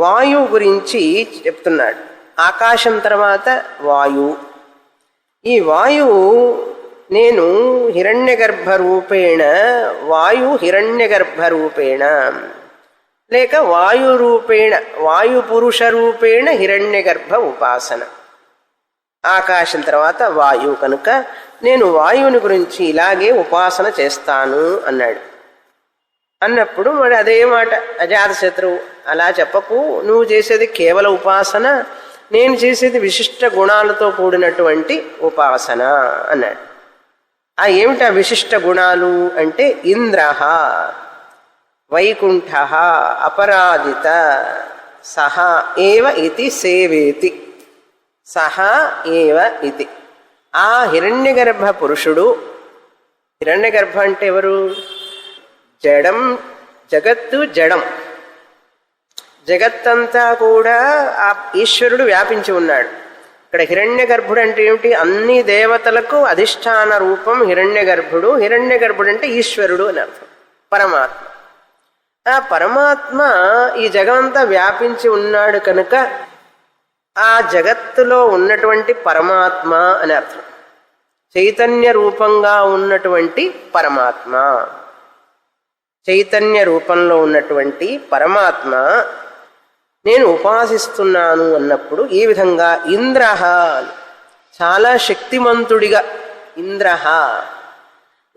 వాయువు గురించి చెప్తున్నాడు. ఆకాశం తర్వాత వాయువు. ఈ వాయువు నేను హిరణ్యగర్భ రూపేణ, వాయు హిరణ్యగర్భ రూపేణ, లేక వాయు రూపేణ, వాయు పురుష రూపేణ హిరణ్యగర్భ ఉపాసన. ఆకాశం తర్వాత వాయువు కనుక నేను వాయువుని గురించి ఇలాగే ఉపాసన చేస్తాను అన్నాడు. అన్నప్పుడు మరి అదే మాట అజాతశత్రువు, అలా చెప్పకు, నువ్వు చేసేది కేవల ఉపాసన, నేను చేసేది విశిష్ట గుణాలతో కూడినటువంటి ఉపాసన అన్నాడు. ఆ ఏమిటా విశిష్ట గుణాలు అంటే ఇంద్రః వైకుంఠః అపరాజిత సహ ఏవ ఇతి సేవేతి. సహ ఏవ ఇతి. ఆ హిరణ్యగర్భ పురుషుడు, హిరణ్యగర్భ అంటే ఎవరు? జడం, జగత్తు జడం, జగత్తంతా కూడా ఆ ఈశ్వరుడు వ్యాపించి ఉన్నాడు. ఇక్కడ హిరణ్యగర్భుడు అంటే ఏమిటి? అన్ని దేవతలకు అధిష్టాన రూపం హిరణ్యగర్భుడు. హిరణ్యగర్భుడు అంటే ఈశ్వరుడు అని అర్థం, పరమాత్మ. ఆ పరమాత్మ ఈ జగమంతా వ్యాపించి ఉన్నాడు కనుక ఆ జగత్తులో ఉన్నటువంటి పరమాత్మ అని అర్థం. చైతన్య రూపంగా ఉన్నటువంటి పరమాత్మ, చైతన్య రూపంలో ఉన్నటువంటి పరమాత్మ నేను ఉపాసిస్తున్నాను అన్నప్పుడు ఈ విధంగా ఇంద్రః, చాలా శక్తిమంతుడిగా. ఇంద్రః,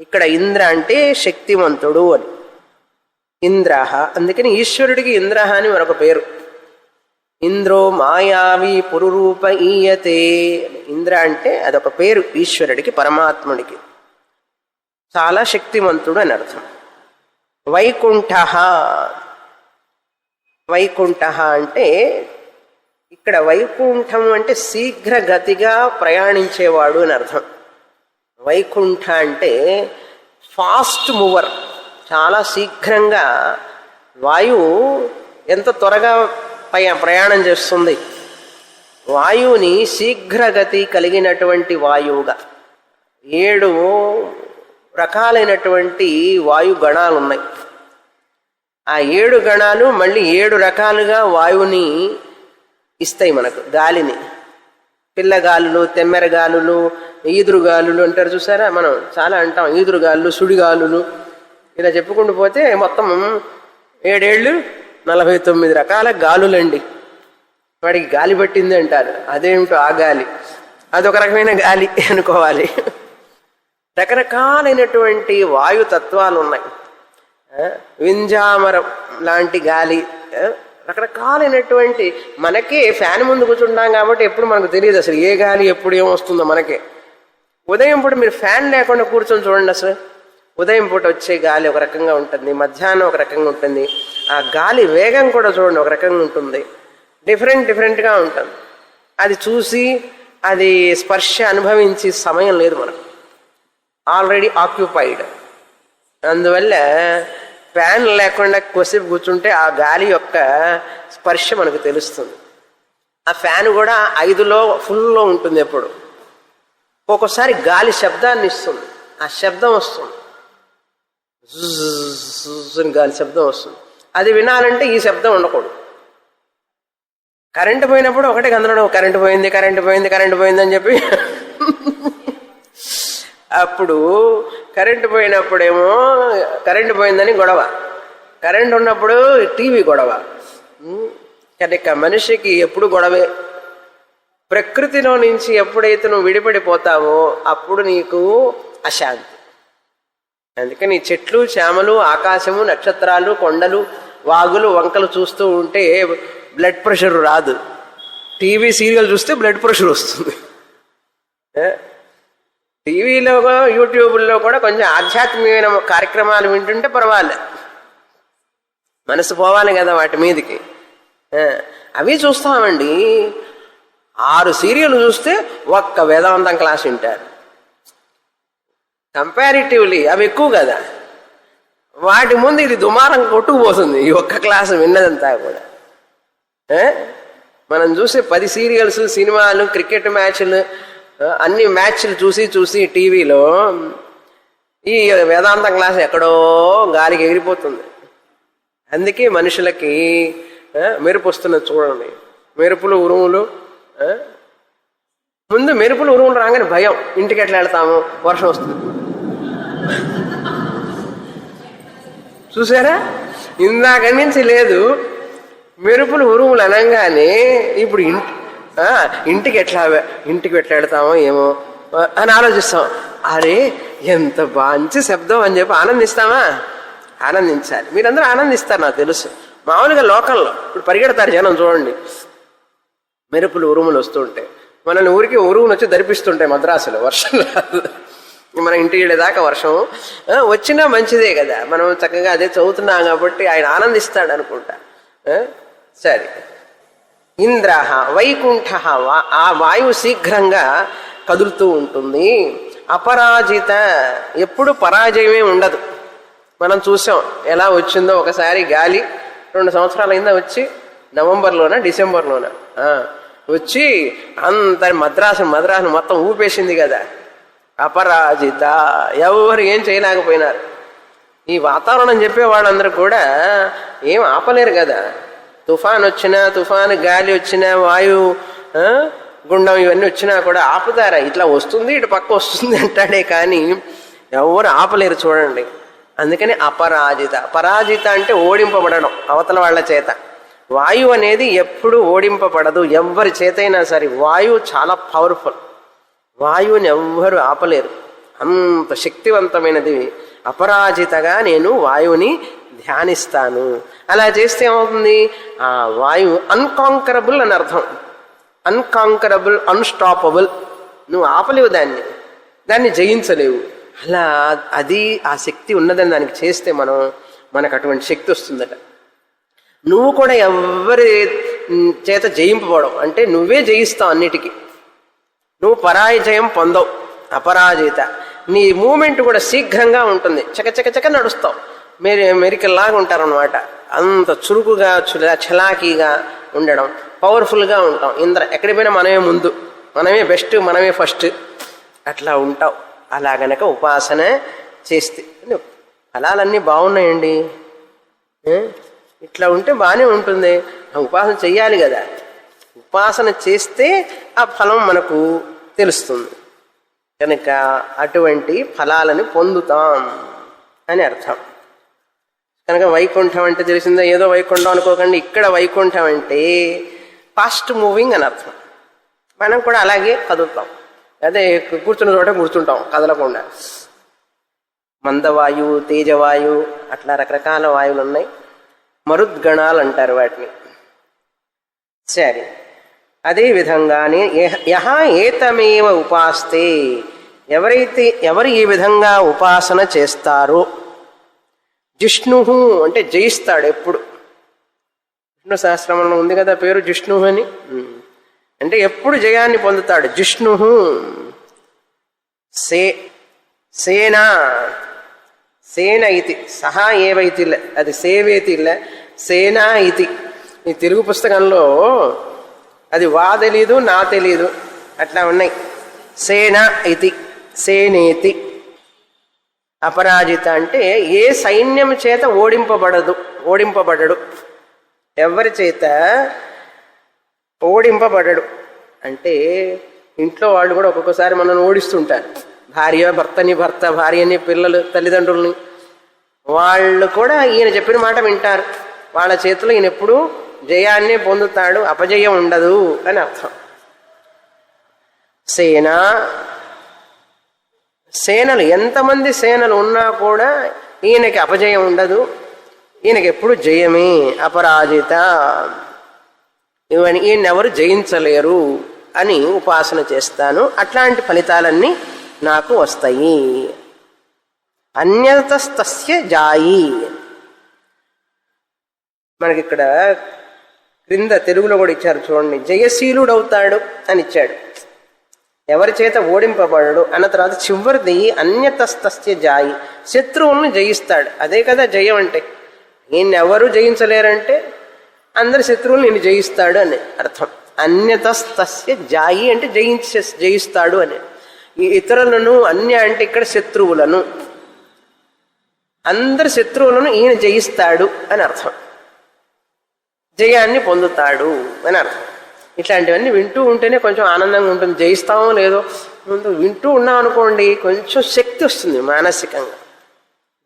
ఇక్కడ ఇంద్ర అంటే శక్తిమంతుడు అని. ఇంద్రః, అందుకని ఈశ్వరుడికి ఇంద్రః అని మరొక పేరు. ఇంద్రో మాయావి పురురూప ఈయతే. ఇంద్ర అంటే అదొక పేరు ఈశ్వరుడికి, పరమాత్ముడికి. చాలా శక్తిమంతుడు అని అర్థం. వైకుంఠః, వైకుంఠః అంటే ఇక్కడ వైకుంఠం అంటే శీఘ్రగతిగా ప్రయాణించేవాడు అని అర్థం. వైకుంఠ అంటే ఫాస్ట్ మూవర్, చాలా శీఘ్రంగా. వాయువు ఎంత త్వరగా ప్రయాణం చేస్తుంది. వాయువుని శీఘ్రగతి కలిగినటువంటి వాయువుగా 7 రకాలైనటువంటి వాయు గణాలు ఉన్నాయి. ఆ 7 గణాలు మళ్ళీ 7 రకాలుగా వాయువుని ఇస్తాయి మనకు. గాలిని పిల్లగాలులు, తెమ్మెరగాలులు, ఈదురుగాలులు అంటారు చూసారా. మనం చాలా అంటాం ఈదురుగాలులు, సుడిగాలులు, ఇలా చెప్పుకుంటూ పోతే మొత్తం 7 49 రకాల గాలులండి. వాడికి గాలి పట్టింది అంటారు. అదేమిటో ఆ గాలి, అదొక రకమైన గాలి అనుకోవాలి. రకరకాలైనటువంటి వాయుతత్వాలు ఉన్నాయి. వింజామరం లాంటి గాలి, రకరకాలైనటువంటి. మనకే ఫ్యాన్ ముందు కూర్చుంటాం కాబట్టి ఎప్పుడు మనకు తెలియదు అసలు ఏ గాలి ఎప్పుడు ఏమొస్తుందో మనకే. ఉదయం పూట మీరు ఫ్యాన్ లేకుండా కూర్చొని చూడండి. అసలు ఉదయం పూట వచ్చే గాలి ఒక రకంగా ఉంటుంది, మధ్యాహ్నం ఒక రకంగా ఉంటుంది. ఆ గాలి వేగం కూడా చూడండి ఒక రకంగా ఉంటుంది, డిఫరెంట్గా ఉంటుంది. అది చూసి అది స్పర్శ అనుభవించి సమయం లేదు మనకు, ఆల్రెడీ ఆక్యుపైడ్. అందువల్ల ఫ్యాన్ లేకుండా కొద్దిసేపు కూర్చుంటే ఆ గాలి యొక్క స్పర్శ మనకు తెలుస్తుంది. ఆ ఫ్యాన్ కూడా 5లో ఫుల్లో ఉంటుంది ఎప్పుడు. ఒక్కోసారి గాలి శబ్దాన్ని ఇస్తుంది, ఆ శబ్దం వస్తుంది, గాలి శబ్దం వస్తుంది. అది వినాలంటే ఈ శబ్దం ఉండకూడదు. కరెంటు పోయినప్పుడు ఒకటే గందరగోళం, కరెంటు పోయింది అని చెప్పి. అప్పుడు కరెంటు పోయినప్పుడేమో కరెంటు పోయిందని గొడవ, కరెంటు ఉన్నప్పుడు టీవీ గొడవ. కనుక మనిషికి ఎప్పుడు గొడవే. ప్రకృతిలో నుంచి ఎప్పుడైతే నువ్వు విడిపడిపోతావో అప్పుడు నీకు అశాంతి. అందుకని చెట్లు, చేమలు, ఆకాశము, నక్షత్రాలు, కొండలు, వాగులు, వంకలు చూస్తూ ఉంటే బ్లడ్ ప్రెషర్ రాదు. టీవీ సీరియల్ చూస్తే బ్లడ్ ప్రెషర్ వస్తుంది. టీవీలో యూట్యూబ్లో కూడా కొంచెం ఆధ్యాత్మికమైన కార్యక్రమాలు వింటుంటే పర్వాలే, మనసు పోవాలి కదా వాటి మీదకి. అవి చూస్తామండి. 6 సీరియల్ చూస్తే ఒక్క వేదాంతం క్లాస్ వింటారు. కంపారిటివ్లీ అవి ఎక్కువ కదా, వాటి ముందు ఇది దుమారం కొట్టుకుపోతుంది ఈ ఒక్క క్లాసు విన్నదంతా కూడా. మనం చూసే 10 సీరియల్స్, సినిమాలు, క్రికెట్ మ్యాచ్లు, అన్ని మ్యాచ్లు చూసి టీవీలో ఈ వేదాంతం క్లాస్ ఎక్కడో గాలికి ఎగిరిపోతుంది. అందుకే మనుషులకి మెరుపు వస్తున్నది చూడండి, మెరుపులు, ఉరుములు. ముందు మెరుపులు, ఉరుములు రాగానే భయం, ఇంటికి ఎట్లా వెళ్తాము, వర్షం వస్తుంది. చూసారా, ఇందాక నుంచి లేదు, మెరుపులు, ఉరుములు అనగానే ఇప్పుడు ఇంటికి ఎట్లా వెళ్తామో ఏమో అని ఆలోచిస్తాం. అరే ఎంత మంచి శబ్దం అని చెప్పి ఆనందిస్తామా? ఆనందించాలి. మీరందరూ ఆనందిస్తారు నాకు తెలుసు. మామూలుగా లోకల్లో ఇప్పుడు పరిగెడతారు జనం చూడండి, మెరుపులు, ఉరుములు వస్తుంటే. మనల్ని ఊరికి ఉరుములు వచ్చి ధరిపిస్తుంటాయి మద్రాసులో. వర్షం రాదు, మన ఇంటికి వెళ్ళేదాకా వర్షం వచ్చినా మంచిదే కదా, మనం చక్కగా అదే చదువుతున్నాం కాబట్టి ఆయన ఆనందిస్తాడు అనుకుంటా. సరే, ఇంద్ర వైకుంఠ, ఆ వాయువు శీఘ్రంగా కదులుతూ ఉంటుంది. అపరాజిత, ఎప్పుడు పరాజయమే ఉండదు. మనం చూసాం ఎలా వచ్చిందో. ఒకసారి గాలి 2 సంవత్సరాల కింద వచ్చి నవంబర్లోనా డిసెంబర్లోనా వచ్చి అంత మద్రాసు మొత్తం ఊపేసింది కదా. అపరాజిత, ఎవరు ఏం చేయలేకపోయినారు. ఈ వాతావరణం చెప్పే వాళ్ళందరూ కూడా ఏం ఆపలేరు కదా. తుఫాన్ వచ్చినా, తుఫాను గాలి వచ్చినా, వాయు గుండం ఇవన్నీ వచ్చినా కూడా ఆపుతారా? ఇట్లా వస్తుంది, ఇటు పక్క వస్తుంది అంటాడే కానీ ఎవరు ఆపలేరు చూడండి. అందుకని అపరాజిత. పరాజిత అంటే ఓడింపబడడం అవతల వాళ్ళ చేత. వాయువు అనేది ఎప్పుడు ఓడింపబడదు ఎవ్వరి చేతైనా సరే. వాయువు చాలా పవర్ఫుల్, వాయువుని ఎవ్వరు ఆపలేరు, అంత శక్తివంతమైనది. అపరాజితగా నేను వాయువుని ధ్యానిస్తాను. అలా చేస్తే ఏమవుతుంది? ఆ వాయువు అన్కాంకరబుల్ అని అర్థం. Unconquerable, unstoppable. నువ్వు ఆపలేవు దాన్ని జయించలేవు. అలా అది ఆ శక్తి ఉన్నదని దానికి చేస్తే మనకు అటువంటి శక్తి వస్తుందట. నువ్వు కూడా ఎవరి చేత జయింపబడవు, అంటే నువ్వే జయిస్తావు అన్నిటికీ. నువ్వు పరాజయం పొందవు, అపరాజిత. నీ మూమెంట్ కూడా శీఘ్రంగా ఉంటుంది, చకచక నడుస్తావు. మెరికల్లాగా ఉంటారనమాట. అంత చురుకుగా చలాకీగా ఉండడం, పవర్ఫుల్గా ఉంటాం. ఎక్కడికి పోయినా మనమే ముందు, మనమే బెస్ట్, మనమే ఫస్ట్, అట్లా ఉంటావు. అలా గనక ఉపాసన చేస్తే ఫలాలన్నీ బాగున్నాయండి. ఇట్లా ఉంటే బాగానే ఉంటుంది. ఉపాసన చెయ్యాలి కదా. ఉపాసన చేస్తే ఆ ఫలం మనకు తెలుస్తుంది. కనుక అటువంటి ఫలాలను పొందుతాం అని అర్థం. కనుక వైకుంఠం అంటే తెలిసిందా, ఏదో వైకుంఠం అనుకోకండి. ఇక్కడ వైకుంఠం అంటే ఫాస్ట్ మూవింగ్ అని అర్థం. మనం కూడా అలాగే కదులుతాం. అదే కూర్చున్న చోట కూర్చుంటాం కదలకుండా. మందవాయువు, తేజవాయువు, అట్లా రకరకాల వాయువులు ఉన్నాయి. మరుద్గణాలు అంటారు వాటిని. సరే, అదేవిధంగానే యహ ఏతమేవ ఉపాస్తే, ఎవరు ఈ విధంగా ఉపాసన చేస్తారో, జిష్ణు అంటే జయిస్తాడు ఎప్పుడు. విష్ణు సహస్రనామంలో ఉంది కదా పేరు జిష్ణు అని. అంటే ఎప్పుడు జయాన్ని పొందుతాడు. జిష్ణు సేన సేన ఇది సహా ఏవైతి, అది సేవేతి ఇల్ల, సేనా ఇది. ఈ తెలుగు పుస్తకంలో అది వా తెలీదు, నా తెలీదు, అట్లా ఉన్నాయి. సేన ఇది, సేనేతి. అపరాజిత అంటే ఏ సైన్యం చేత ఓడింపబడడు. ఎవరి చేత ఓడింపబడడు అంటే ఇంట్లో వాళ్ళు కూడా ఒక్కొక్కసారి మనల్ని ఓడిస్తుంటారు. భర్త భార్యని, పిల్లలు, తల్లిదండ్రుల్ని. వాళ్ళు కూడా ఈయన చెప్పిన మాట వింటారు. వాళ్ళ చేతిలో ఈయన ఎప్పుడు జయాన్నే పొందుతాడు, అపజయం ఉండదు అని అర్థం. సేనలు ఎంతమంది సేనలు ఉన్నా కూడా ఈయనకి అపజయం ఉండదు, ఈయనకి ఎప్పుడు జయమే. అపరాజిత, ఈయనెవరు జయించలేరు అని ఉపాసన చేస్తాను. అట్లాంటి ఫలితాలన్నీ నాకు వస్తాయి. అన్యతస్తస్య జాయి. మనకి ఇక్కడ క్రింద తెలుగులో కూడా ఇచ్చారు చూడండి. జయశీలుడవుతాడు అని ఇచ్చాడు. ఎవరి చేత ఓడింపబడడు అన్న తర్వాత చివరిది అన్యతస్తస్య జాయి, శత్రువులను జయిస్తాడు. అదే కదా జయం అంటే. ఈయనెవరు జయించలేరంటే అందరి శత్రువులు నేను జయిస్తాడు అని అర్థం. అన్యతస్తస్య జాయి అంటే జయిస్తాడు అని. ఈ ఇతరులను, అన్య అంటే ఇక్కడ శత్రువులను, అందరి శత్రువులను ఈయన జయిస్తాడు అని అర్థం. జయాన్ని పొందుతాడు అని అర్థం. ఇట్లాంటివన్నీ వింటూ ఉంటేనే కొంచెం ఆనందంగా ఉంటుంది. జయిస్తామో లేదో ముందు వింటూ ఉన్నాం అనుకోండి, కొంచెం శక్తి వస్తుంది మానసికంగా.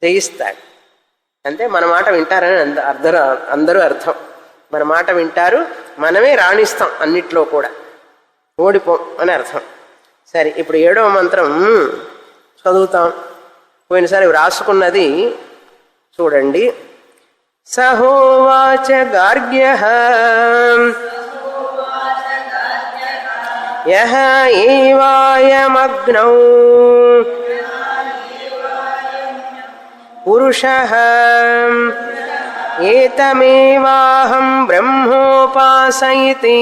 జయిస్తాడు అంటే మన మాట వింటారని అందరూ అర్థం. మన మాట వింటారు, మనమే రాణిస్తాం అన్నిట్లో కూడా, ఓడిపోం అని అర్థం. సరే, ఇప్పుడు 7వ మంత్రం చదువుతాం. పోయినసారి రాసుకున్నది చూడండి. సహోవాచ గార్గ్యః యః ఏవాయమగ్నౌ పురుషః ఏతమేవాహం బ్రహ్మోపాసయితి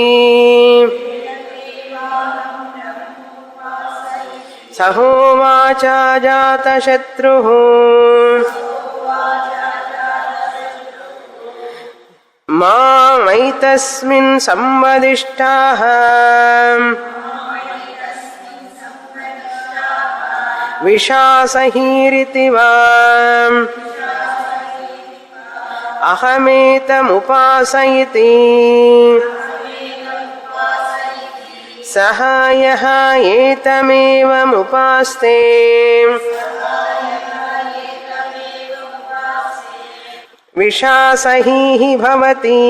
సహోవాచ జాతశత్రుః మామైతస్మిన్ సంవదిష్టాః విశాసహీరితి వా అహమేతముపాసయితి సహ యః ఏతమేవముపాస్తే విశాసహీః భవతి.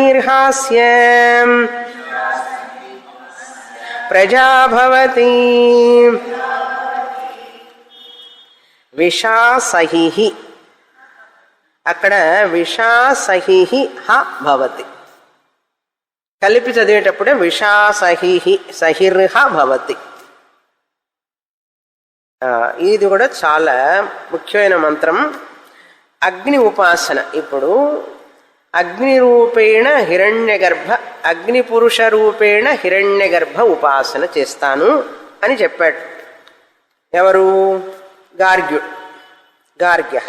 విశాసహీర్హాస్యం ప్రజా భవతి. విశాసహీః, అక్కడ విశాసహీః హ భవతి. కలిపి చదివేటప్పుడే విశాసహీః సహిర్హ భవతి. ఇది కూడా చాలా ముఖ్యమైన మంత్రం. అగ్ని ఉపాసన. ఇప్పుడు అగ్ని రూపేణ హిరణ్యగర్భ, అగ్ని పురుష రూపేణ హిరణ్యగర్భ ఉపాసన చేస్తాను అని చెప్పాడు. ఎవరు? గార్గ్య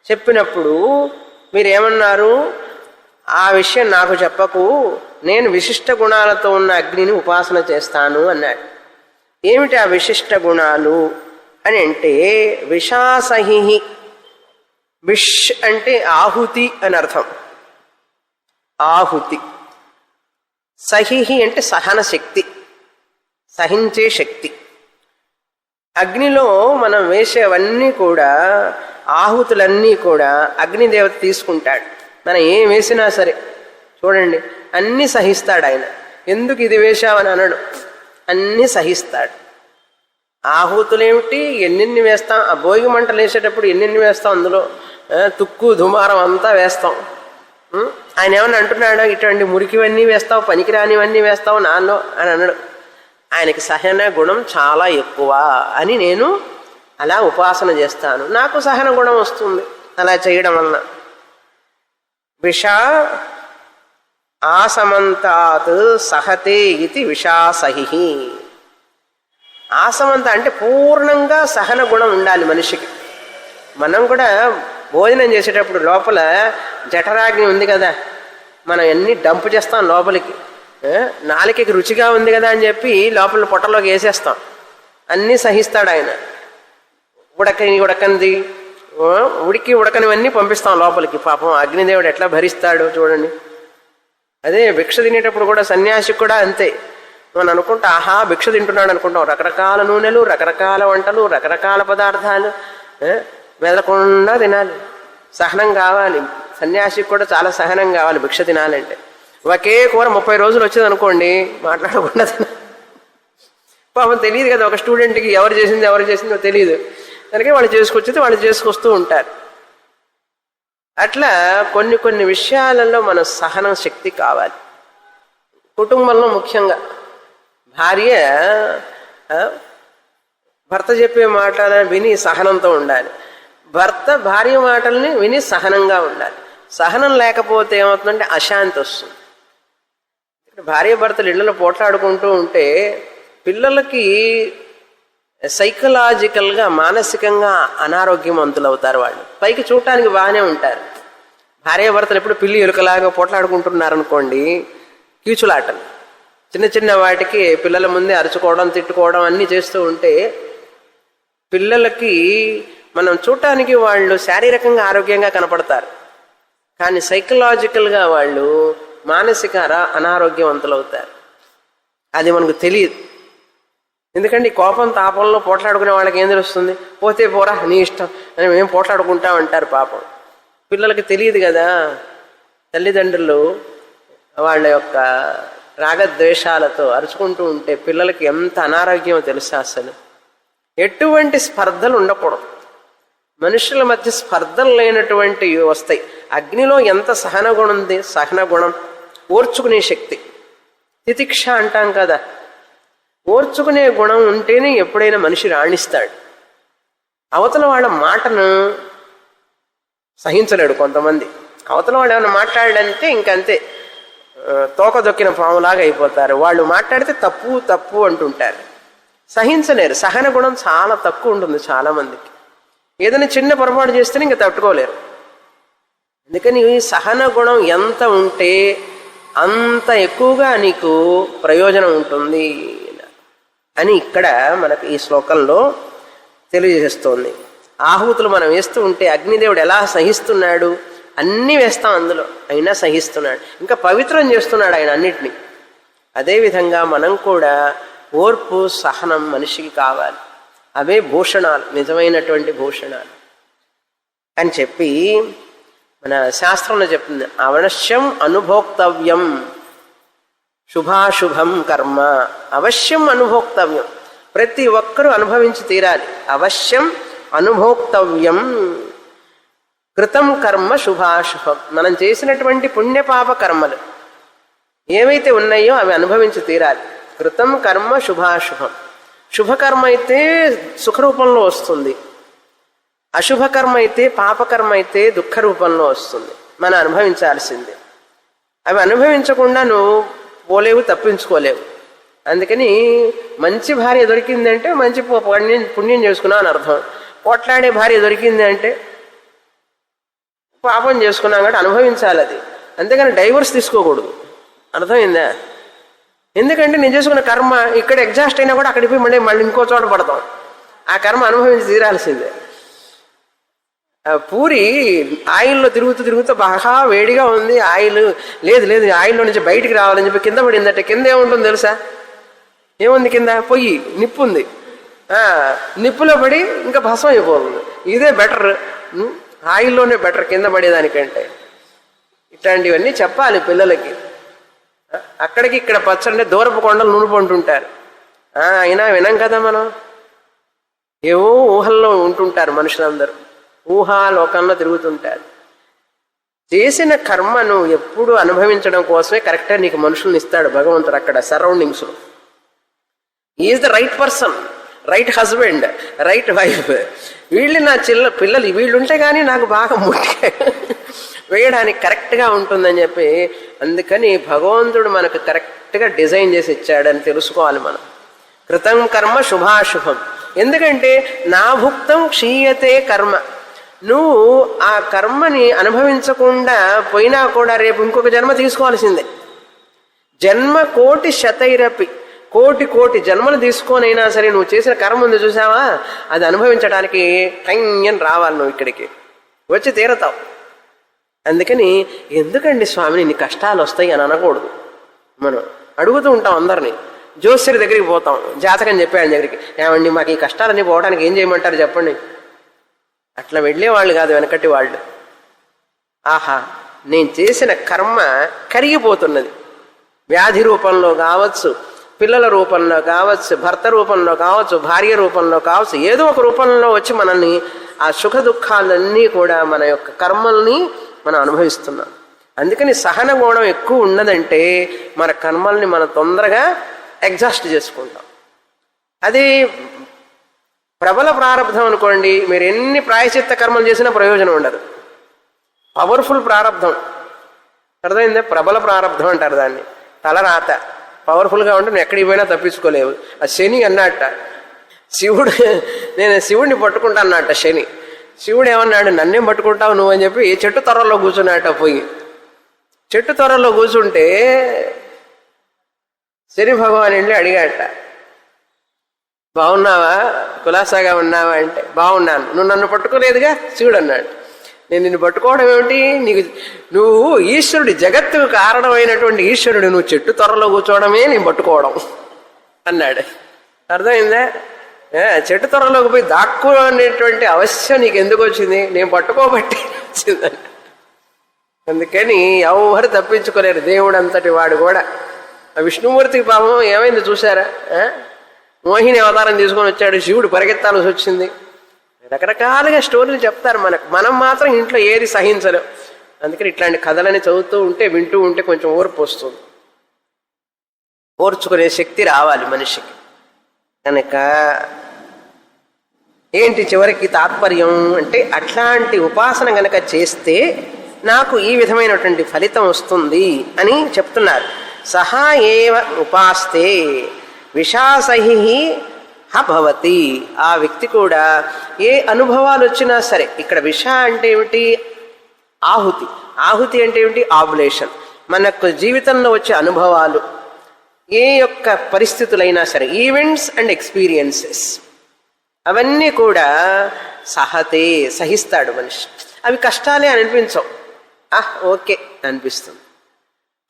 చెప్పినప్పుడు మీరేమన్నారు? ఆ విషయం నాకు చెప్పకు, నేను విశిష్ట గుణాలతో ఉన్న అగ్నిని ఉపాసన చేస్తాను అన్నాడు. ఏమిటి ఆ విశిష్ట గుణాలు అని అంటే, విషాసహి. విష్ అంటే ఆహుతి అని అర్థం. ఆహుతి. సహిహి అంటే సహన శక్తి, సహించే శక్తి. అగ్నిలో మనం వేసేవన్నీ కూడా, ఆహుతులన్నీ కూడా అగ్నిదేవత తీసుకుంటాడు. మనం ఏం వేసినా సరే చూడండి, అన్నీ సహిస్తాడు ఆయన. ఎందుకు ఇది వేశావని అనడు, అన్నీ సహిస్తాడు. ఆహుతులేమిటి, ఎన్నెన్ని వేస్తాం. ఆ భోగి మంటలు వేసేటప్పుడు ఎన్నెన్ని వేస్తాం, అందులో తుక్కు దుమారం అంతా వేస్తాం. ఆయన ఏమన్నా అంటున్నాడు, ఇటువంటి మురికివన్నీ వేస్తావు, పనికిరానివన్నీ వేస్తావు నాలో అని అనడు. ఆయనకి సహన గుణం చాలా ఎక్కువ అని నేను అలా ఉపాసన చేస్తాను, నాకు సహన గుణం వస్తుంది అలా చేయడం వలన. విష ఆసమంతాత్ సహతే ఇది విషాసహి. ఆసమంత అంటే పూర్ణంగా సహన గుణం ఉండాలి మనిషికి. మనం కూడా భోజనం చేసేటప్పుడు లోపల జఠరాగ్ని ఉంది కదా, మనం ఎన్ని డంపు చేస్తాం లోపలికి. నాలుకకి రుచిగా ఉంది కదా అని చెప్పి లోపల పొట్టలోకి వేసేస్తాం. అన్నీ సహిస్తాడు ఆయన. ఉడకనిది ఉడకనివన్నీ పంపిస్తాం లోపలికి. పాపం అగ్నిదేవుడు ఎట్లా భరిస్తాడు చూడండి. అదే భిక్ష తినేటప్పుడు కూడా సన్యాసికి కూడా అంతే. మనం అనుకుంటా ఆహా భిక్ష తింటున్నాడు అనుకుంటాం. రకరకాల నూనెలు, రకరకాల వంటలు, రకరకాల పదార్థాలు మెదలకుండా తినాలి. సహనం కావాలి. సన్యాసికి కూడా చాలా సహనం కావాలి భిక్ష తినాలంటే. ఒకే కూర 30 రోజులు వచ్చేది అనుకోండి, మాట్లాడకుండా తినాలి. పాపం తెలియదు కదా ఒక స్టూడెంట్కి ఎవరు చేసిందో తెలియదు. అందుకే వాళ్ళు చేసుకొచ్చేది వాళ్ళు చేసుకొస్తూ ఉంటారు. అట్లా కొన్ని విషయాలలో మన సహన శక్తి కావాలి. కుటుంబంలో ముఖ్యంగా భార్య భర్త చెప్పే మాటలను విని సహనంతో ఉండాలి. భర్త భార్య మాటల్ని విని సహనంగా ఉండాలి. సహనం లేకపోతే ఏమవుతుందంటే అశాంతి వస్తుంది. భార్య భర్తలు ఇళ్లలో పోట్లాడుకుంటూ ఉంటే పిల్లలకి సైకలాజికల్గా మానసికంగా అనారోగ్యవంతులు అవుతారు. వాళ్ళు పైకి చూడటానికి బాగానే ఉంటారు. భార్య భర్తలు ఎప్పుడు పిల్లి ఎలుకలాగా పోట్లాడుకుంటున్నారనుకోండి, కీచులాటలు, చిన్న చిన్న వాటికి పిల్లల ముందే అరుచుకోవడం, తిట్టుకోవడం అన్నీ చేస్తూ ఉంటే పిల్లలకి మనం చూడటానికి వాళ్ళు శారీరకంగా ఆరోగ్యంగా కనపడతారు, కానీ సైకలాజికల్గా వాళ్ళు మానసిక అనారోగ్యవంతులు అవుతారు. అది మనకు తెలియదు. ఎందుకంటే ఈ కోపం తాపంలో పోట్లాడుకునే వాళ్ళకి ఏం తెలుస్తుంది? పోతే పోరా నీ ఇష్టం అని మేము పోట్లాడుకుంటామంటారు. పాపం పిల్లలకి తెలియదు కదా. తల్లిదండ్రులు వాళ్ళ యొక్క రాగద్వేషాలతో అరుచుకుంటూ ఉంటే పిల్లలకి ఎంత అనారోగ్యమో తెలుసా? అసలు ఎటువంటి స్పర్ధలు ఉండకూడదు. మనుషుల మధ్య స్పర్ధలు లేనటువంటివి వస్తాయి. అగ్నిలో ఎంత సహన గుణం ఉంది, సహన గుణం, ఓర్చుకునే శక్తి, తితిక్ష అంటాం కదా. ఓర్చుకునే గుణం ఉంటేనే ఎప్పుడైనా మనిషి రాణిస్తాడు. అవతల వాళ్ళ మాటను సహించలేడు కొంతమంది. అవతల వాళ్ళు ఏమైనా మాట్లాడాలంటే ఇంకంతే, తోక దొక్కిన పాములాగా అయిపోతారు. వాళ్ళు మాట్లాడితే తప్పు తప్పు అంటుంటారు, సహించలేరు. సహన గుణం చాలా తక్కువ ఉంటుంది చాలా మందికి. ఏదైనా చిన్న పొరపాటు చేస్తేనే ఇంకా తట్టుకోలేరు. అందుకని సహన గుణం ఎంత ఉంటే అంత ఎక్కువగా నీకు ప్రయోజనం ఉంటుంది అని ఇక్కడ మనకు ఈ శ్లోకంలో తెలియజేస్తోంది. ఆహుతులు మనం వేస్తూ ఉంటే అగ్నిదేవుడు ఎలా సహిస్తున్నాడు, అన్నీ వేస్తాం అందులో, అయినా సహిస్తున్నాడు. ఇంకా పవిత్రం చేస్తున్నాడు ఆయన అన్నిటినీ. అదేవిధంగా మనం కూడా ఓర్పు సహనం మనిషికి కావాలి. అవే భూషణాలు, నిజమైనటువంటి భూషణాలు అని చెప్పి మన శాస్త్రంలో చెప్తుంది. అవశ్యం అనుభోక్తవ్యం శుభాశుభం కర్మ, అవశ్యం అనుభోక్తవ్యం. ప్రతి ఒక్కరూ అనుభవించి తీరాలి. అవశ్యం అనుభోక్తవ్యం కృతం కర్మ శుభాశుభం. మనం చేసినటువంటి పుణ్యపాప కర్మలు ఏవైతే ఉన్నాయో అవి అనుభవించి తీరాలి. కృతం కర్మ శుభాశుభం. శుభకర్మ అయితే సుఖరూపంలో వస్తుంది, అశుభకర్మ అయితే పాపకర్మ అయితే దుఃఖ రూపంలో వస్తుంది, మనం అనుభవించాల్సిందే. అవి అనుభవించకుండా నువ్వు పోలేవు, తప్పించుకోలేవు. అందుకని మంచి భార్య దొరికిందంటే మంచి పుణ్యం చేసుకున్నావు అని అర్థం. పోట్లాడే భార్య దొరికింది అంటే పాపం చేసుకున్నాం కాబట్టి అనుభవించాలి అది. అంతేగాని డైవర్స్ తీసుకోకూడదు. అర్థమైందా? ఎందుకంటే నేను చేసుకున్న కర్మ ఇక్కడ ఎగ్జాస్ట్ అయినా కూడా అక్కడికి పోయి మళ్ళీ ఇంకో చోట పడతాం. ఆ కర్మ అనుభవించి తీరాల్సిందే. పూరి ఆయిల్లో తిరుగుతూ బాగా వేడిగా ఉంది, ఆయిల్ లేదు ఆయిల్లో నుంచి బయటికి రావాలని చెప్పి కింద పడిందంటే కింద ఏముంటుందో తెలుసా? ఏముంది కింద? పొయ్యి, నిప్పు ఉంది. నిప్పులో పడి ఇంకా భస్మం అయిపోతుంది. ఇదే బెటర్, ఆయిల్లోనే బెటర్ కింద పడేదానికంటే. ఇట్లాంటివన్నీ చెప్పాలి పిల్లలకి. అక్కడికి ఇక్కడ పచ్చంటే దూరపు కొండలు నూనెపంటుంటారు. అయినా వినం కదా మనం. ఏవో ఊహల్లో ఉంటుంటారు మనుషులందరూ, ఊహాలోకంలో తిరుగుతుంటారు. చేసిన కర్మను ఎప్పుడు అనుభవించడం కోసమే కరెక్ట్గా నీకు మనుషుల్ని ఇస్తాడు భగవంతుడు అక్కడ సరౌండింగ్స్లో. Is the right person, right husband, right wife. వీళ్ళు నా పిల్లలు వీళ్ళు ఉంటే కానీ నాకు బాగా ముఖ్య వేయడానికి కరెక్ట్గా ఉంటుందని చెప్పి, అందుకని భగవంతుడు మనకు కరెక్ట్గా డిజైన్ చేసి ఇచ్చాడని తెలుసుకోవాలి మనం. కృతం కర్మ శుభాశుభం. ఎందుకంటే నా భుక్తం క్షీయతే కర్మ. నువ్వు ఆ కర్మని అనుభవించకుండా పోయినా కూడా రేపు ఇంకొక జన్మ తీసుకోవాల్సిందే. జన్మ కోటి శతైరపి, కోటి జన్మలు తీసుకొనైనా సరే నువ్వు చేసిన కర్మ ఉంది చూసావా, అది అనుభవించడానికి టైం రావాలి. నువ్వు ఇక్కడికి వచ్చి తీరతావు. అందుకని ఎందుకండి స్వామిని ఇన్ని కష్టాలు వస్తాయి అని అనకూడదు. మనం అడుగుతూ ఉంటాం అందరినీ. జోస్యరి దగ్గరికి పోతాం, జాతకం చెప్పే ఆయన దగ్గరికి, ఏమండి మాకు ఈ కష్టాలన్నీ పోవడానికి ఏం చేయమంటారు చెప్పండి. అట్లా వెళ్ళేవాళ్ళు కాదు వెనకటి వాళ్ళు. ఆహా, నేను చేసిన కర్మ కరిగిపోతున్నది. వ్యాధి రూపంలో కావచ్చు, పిల్లల రూపంలో కావచ్చు, భర్త రూపంలో కావచ్చు, భార్య రూపంలో కావచ్చు, ఏదో ఒక రూపంలో వచ్చి మనల్ని ఆ సుఖ దుఃఖాలన్నీ కూడా మన యొక్క కర్మల్ని మనం అనుభవిస్తున్నాం. అందుకని సహన గుణం ఎక్కువ ఉన్నదంటే మన కర్మల్ని మనం తొందరగా ఎగ్జాస్ట్ చేసుకుంటాం. అది ప్రబల ప్రారంధం అనుకోండి, మీరు ఎన్ని ప్రాయశ్చిత్త కర్మలు చేసినా ప్రయోజనం ఉండదు. పవర్ఫుల్ ప్రారంధం, అర్థమైందా? ప్రబల ప్రారంధం అంటారు దాన్ని. తలరాత పవర్ఫుల్గా ఉంటే నువ్వు ఎక్కడికి పోయినా తప్పించుకోలేవు. ఆ శని అన్నట్ట, నేను శివుడిని పట్టుకుంటా అన్నట్ట శని. శివుడు ఏమన్నాడు, నన్నేం పట్టుకుంటావు నువ్వు అని చెప్పి చెట్టు త్వరలో కూర్చున్నట్ట. పోయి చెట్టు త్వరలో కూర్చుంటే శని భగవాన్ వెళ్ళి అడిగాట, బాగున్నావా, కులాసాగా ఉన్నావా అంటే, బాగున్నాను. నువ్వు నన్ను పట్టుకోలేదుగా. శివుడు అన్నాడు, నేను నిన్ను పట్టుకోవడం ఏమిటి, నువ్వు ఈశ్వరుడి, జగత్తుకు కారణమైనటువంటి ఈశ్వరుడు, నువ్వు చెట్టు త్వరలో కూర్చోవడమే నేను పట్టుకోవడం అన్నాడు. అర్థమైందా? చెట్టు త్వరలోకి పోయి దాక్కునేటువంటి అవశ్యం నీకు ఎందుకు వచ్చింది? నేను పట్టుకోబట్టి వచ్చిందని. అందుకని ఎవరు తప్పించుకోలేరు, దేవుడు అంతటి వాడు కూడా. విష్ణుమూర్తికి పాపం ఏమైంది చూసారా? మోహిని అవతారం తీసుకొని వచ్చాడు, శివుడు పరిగెత్తాల్సి వచ్చింది. రకరకాలుగా స్టోరీలు చెప్తారు మనకు. మనం మాత్రం ఇంట్లో ఏది సహించలేం. అందుకని ఇట్లాంటి కథలని చదువుతూ ఉంటే, వింటూ ఉంటే కొంచెం ఓర్పు వస్తుంది. ఓర్చుకునే శక్తి రావాలి మనిషికి. కనుక ఏంటి చివరికి తాత్పర్యం అంటే, అట్లాంటి ఉపాసన గనక చేస్తే నాకు ఈ విధమైనటువంటి ఫలితం వస్తుంది అని చెప్తున్నారు. సహా ఏవ ఉపాస్తే విషాసహి భవతి. ఆ వ్యక్తి కూడా ఏ అనుభవాలు వచ్చినా సరే, ఇక్కడ విష అంటే ఏమిటి? ఆహుతి. ఆహుతి అంటే ఏమిటి? ఆబులేషన్. మనకు జీవితంలో వచ్చే అనుభవాలు, ఏ యొక్క పరిస్థితులైనా సరే, ఈవెంట్స్ అండ్ ఎక్స్పీరియన్సెస్, అవన్నీ కూడా సహతే, సహిస్తాడు మనిషి. అవి కష్టాలే అని అనిపించవు, ఓకే అనిపిస్తుంది.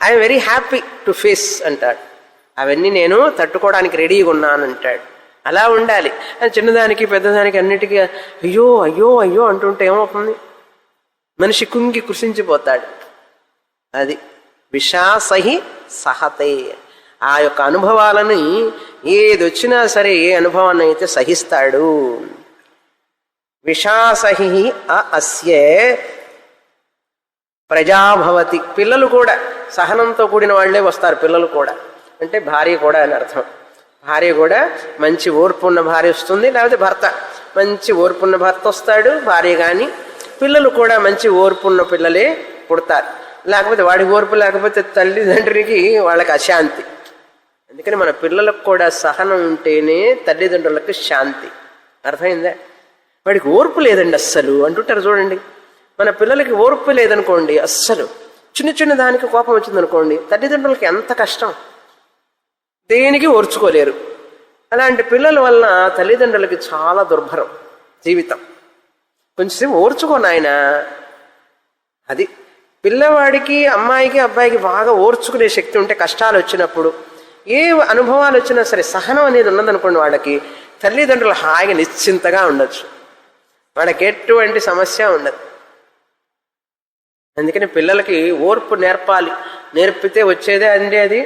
I'm very happy to face అంటాడు. అవన్నీ నేను తట్టుకోవడానికి రెడీగా ఉన్నాను అంటాడు. అలా ఉండాలి. అది చిన్నదానికి పెద్దదానికి అన్నిటికీ అయ్యో అయ్యో అయ్యో అంటుంటే ఏమవుతుంది? మనిషి కుంగి కృషించిపోతాడు. అది విషాసహి సహతే. ఆ యొక్క అనుభవాలని ఏది వచ్చినా సరే, ఏ అనుభవాన్ని అయితే సహిస్తాడు. విషాసహి అస్యే ప్రజాభవతి. పిల్లలు కూడా సహనంతో కూడిన వాళ్లే వస్తారు. పిల్లలు కూడా అంటే భార్య కూడా అని అర్థం. భార్య కూడా మంచి ఓర్పు ఉన్న భార్య వస్తుంది, లేకపోతే భర్త మంచి ఓర్పున్న భర్త వస్తాడు, భార్య కానీ, పిల్లలు కూడా మంచి ఓర్పున్న పిల్లలే పుడతారు. లేకపోతే వాడి ఓర్పు లేకపోతే తల్లిదండ్రులకి వాళ్ళకి అశాంతి. అందుకని మన పిల్లలకు కూడా సహనం ఉంటేనే తల్లిదండ్రులకు శాంతి. అర్థమైందా? వాడికి ఓర్పు లేదండి అస్సలు అంటుంటారు చూడండి. మన పిల్లలకి ఓర్పు లేదనుకోండి, అస్సలు చిన్న చిన్న దానికి కోపం వచ్చిందనుకోండి, తల్లిదండ్రులకి ఎంత కష్టం, దేనికి ఓర్చుకోలేరు. అలాంటి పిల్లల వలన తల్లిదండ్రులకి చాలా దుర్భరం జీవితం. కొంచెంసేపు ఓర్చుకో నాయన. అది పిల్లవాడికి, అమ్మాయికి, అబ్బాయికి బాగా ఓర్చుకునే శక్తి ఉంటే కష్టాలు వచ్చినప్పుడు, ఏ అనుభవాలు వచ్చినా సరే సహనం అనేది ఉన్నదనుకోండి, వాళ్ళకి తల్లిదండ్రులు హాయిగా నిశ్చింతగా ఉండొచ్చు, వాళ్ళకి ఎటువంటి సమస్య ఉండదు. అందుకని పిల్లలకి ఓర్పు నేర్పాలి. నేర్పితే వచ్చేదే అండి అది.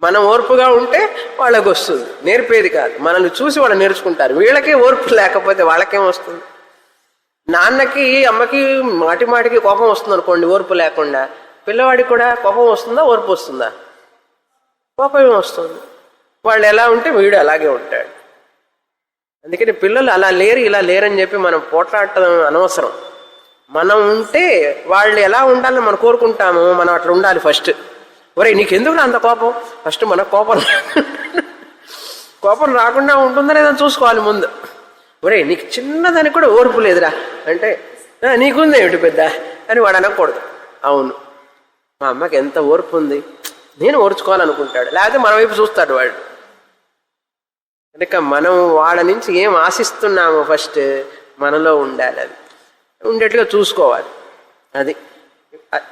మనం ఓర్పుగా ఉంటే వాళ్ళకి వస్తుంది, నేర్పేది కాదు. మనల్ని చూసి వాళ్ళు నేర్చుకుంటారు. వీళ్ళకే ఓర్పు లేకపోతే వాళ్ళకేం వస్తుంది? నాన్నకి అమ్మకి మాటి మాటికి కోపం వస్తుంది అనుకోండి, ఓర్పు లేకుండా, పిల్లవాడికి కూడా కోపం వస్తుందా, ఓర్పు వస్తుందా? కోపం వస్తుంది. వాళ్ళు ఎలా ఉంటే వీడు అలాగే ఉంటాడు. అందుకని పిల్లలు అలా లేరు ఇలా లేరని చెప్పి మనం పోట్లాడటం అనవసరం. మనం ఉంటే వాళ్ళు ఎలా ఉండాలని మనం కోరుకుంటాము, మనం అట్లా ఉండాలి ఫస్ట్. ఒరే నీకెందుకు అంత కోపం? ఫస్ట్ మన కోపం రాకుండా ఉంటుందా లేదని చూసుకోవాలి ముందు. ఒరే నీకు చిన్నదానికి కూడా ఓర్పు లేదురా అంటే, నీకుంది ఏమిటి పెద్ద అని వాడు అనకూడదు. అవును, మా అమ్మకి ఎంత ఓర్పు ఉంది, నేను ఓర్చుకోవాలనుకుంటాడు. లేకపోతే మన వైపు చూస్తాడు వాడు. కనుక మనం వాళ్ళ నుంచి ఏం ఆశిస్తున్నామో ఫస్ట్ మనలో ఉండాలి. అది ఉండేట్టుగా చూసుకోవాలి. అది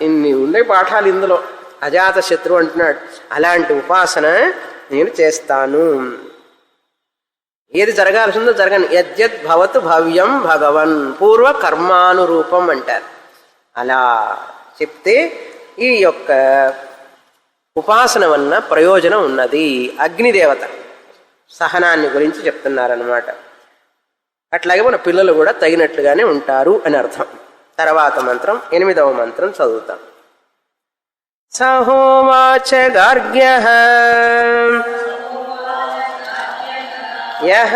ఇన్ని ఉండే పాఠాలు ఇందులో. అజాత శత్రువు అంటున్నాడు, అలాంటి ఉపాసన నేను చేస్తాను. ఏది జరగాల్సిందో జరగను. యద్యద్ భవతు భవ్యం భగవన్ పూర్వ కర్మానురూపం అంటారు. అలా చెప్తే ఈ యొక్క ఉపాసన వలన ప్రయోజనం ఉన్నది. అగ్నిదేవత సహనాన్ని గురించి చెప్తున్నారన్నమాట. అట్లాగే మన పిల్లలు కూడా తగినట్లుగానే ఉంటారు అని అర్థం. తర్వాత మంత్రం 8వ మంత్రం చదువుతాం. సహోవాచ గార్గ్యః యః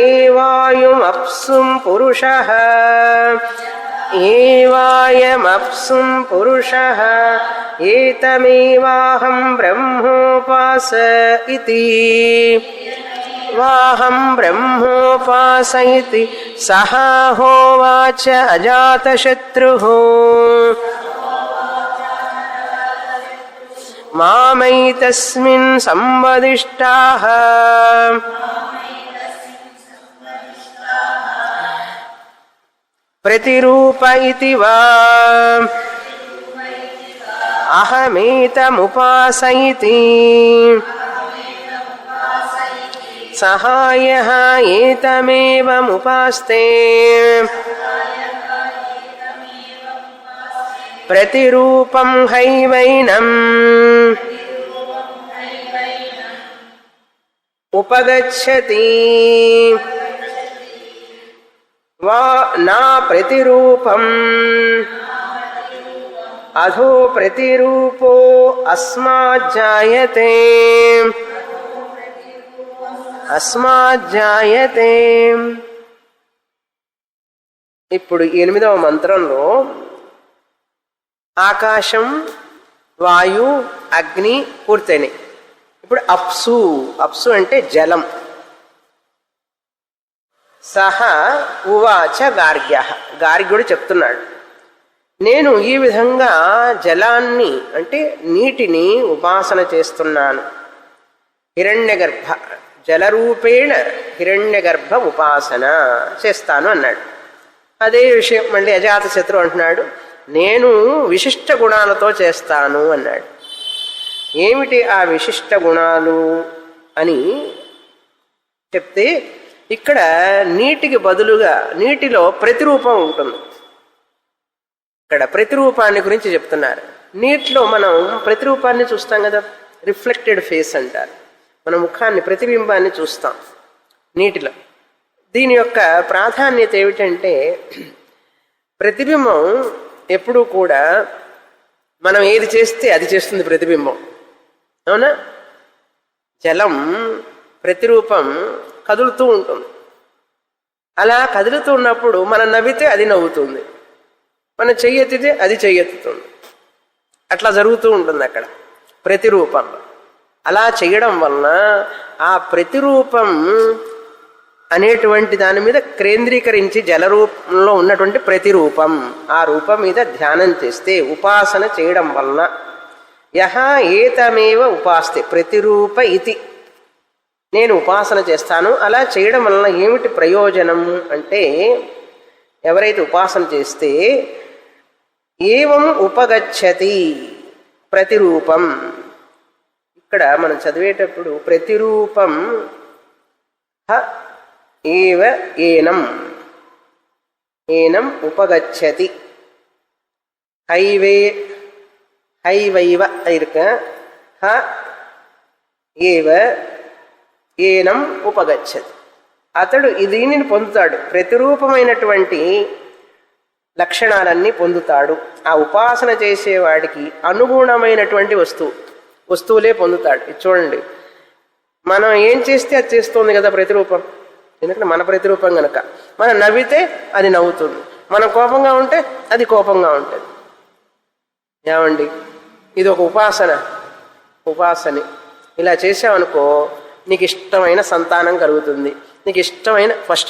ఏవాయమప్సుం పురుషః ఏవాయమప్సుం పురుషః ఏతమేవాహం బ్రహ్మోపాస ఇతి వాహం బ్రహ్మోపాసయితి సహ హోవాచ అజాతశత్రుః మామైతస్మిన్ సంవదిష్టాః ప్రతిరూప ఇతి వా అహమేతముపాసయితి సహాయః ఏతమేవముపాస్తే ప్రతిరూపం హైవైనం ఉపగచ్చతి వా నా ప్రతిరూపం అధో ప్రతిరూపో అస్మాజ్జాయతే అస్మాజ్జాయతే. ఇప్పుడు 8వ మంత్రంలో ఆకాశం, వాయు, అగ్ని పూర్తయినాయి. ఇప్పుడు అప్సు. అప్సు అంటే జలం. సహ ఉవాచ గార్గ్యః. గార్గ్యుడు చెప్తున్నాడు, నేను ఈ విధంగా జలాన్ని అంటే నీటిని ఉపాసన చేస్తున్నాను. హిరణ్యగర్భ జలరూపేణ హిరణ్యగర్భ ఉపాసన చేస్తాను అన్నాడు. అదే విషయం మళ్ళీ అజాతశత్రువు అంటున్నాడు, నేను విశిష్ట గుణాలతో చేస్తాను అన్నాడు. ఏమిటి ఆ విశిష్ట గుణాలు అని చెప్తే, ఇక్కడ నీటికి బదులుగా నీటిలో ప్రతిరూపం ఉంటుంది. ఇక్కడ ప్రతిరూపాన్ని గురించి చెప్తున్నారు. నీటిలో మనం ప్రతిరూపాన్ని చూస్తాం కదా, రిఫ్లెక్టెడ్ ఫేస్ అంటారు. మన ముఖాన్ని, ప్రతిబింబాన్ని చూస్తాం నీటిలో. దీని యొక్క ప్రాధాన్యత ఏమిటంటే, ప్రతిబింబం ఎప్పుడూ కూడా మనం ఏది చేస్తే అది చేస్తుంది ప్రతిబింబం. అవునా? జలం ప్రతిరూపం కదులుతూ ఉంటుంది. అలా కదులుతూ ఉన్నప్పుడు మనం నవ్వితే అది నవ్వుతుంది, మనం చెయ్యెత్తితే అది చెయ్యెత్తుతుంది. అట్లా జరుగుతూ ఉంటుంది అక్కడ ప్రతిరూపంలో. అలా చేయడం వలన ఆ ప్రతిరూపం అనేటువంటి దాని మీద కేంద్రీకరించి జలరూపంలో ఉన్నటువంటి ప్రతిరూపం ఆ రూపం మీద ధ్యానం చేస్తే, ఉపాసన చేయడం వలన యహ ఏతమేవ ఉపాస్తే ప్రతిరూప ఇతి, నేను ఉపాసన చేస్తాను. అలా చేయడం వలన ఏమిటి ప్రయోజనం అంటే, ఎవరైతే ఉపాసన చేస్తే ఏవం ఉపగచ్చతి ప్రతిరూపం. ఇక్కడ మనం చదివేటప్పుడు ప్రతిరూపం హ ఏవ ఏనం ఏనం ఉపగచ్చతి హైవే హైవైవ ఇరుక హ ఏవ ఏనం ఉపగచ్చతి. అతడు దీనిని పొందుతాడు, ప్రతిరూపమైనటువంటి లక్షణాలన్నీ పొందుతాడు. ఆ ఉపాసన చేసేవాడికి అనుగుణమైనటువంటి వస్తువులే పొందుతాడు. ఇది చూడండి, మనం ఏం చేస్తే అది చేస్తుంది కదా ప్రతిరూపం. ఎందుకంటే మన ప్రతిరూపం కనుక. మనం నవ్వితే అది నవ్వుతుంది, మనం కోపంగా ఉంటే అది కోపంగా ఉంటుంది. ఏమండి, ఇది ఒక ఉపాసని. ఇలా చేసావనుకో నీకు ఇష్టమైన సంతానం కలుగుతుంది, నీకు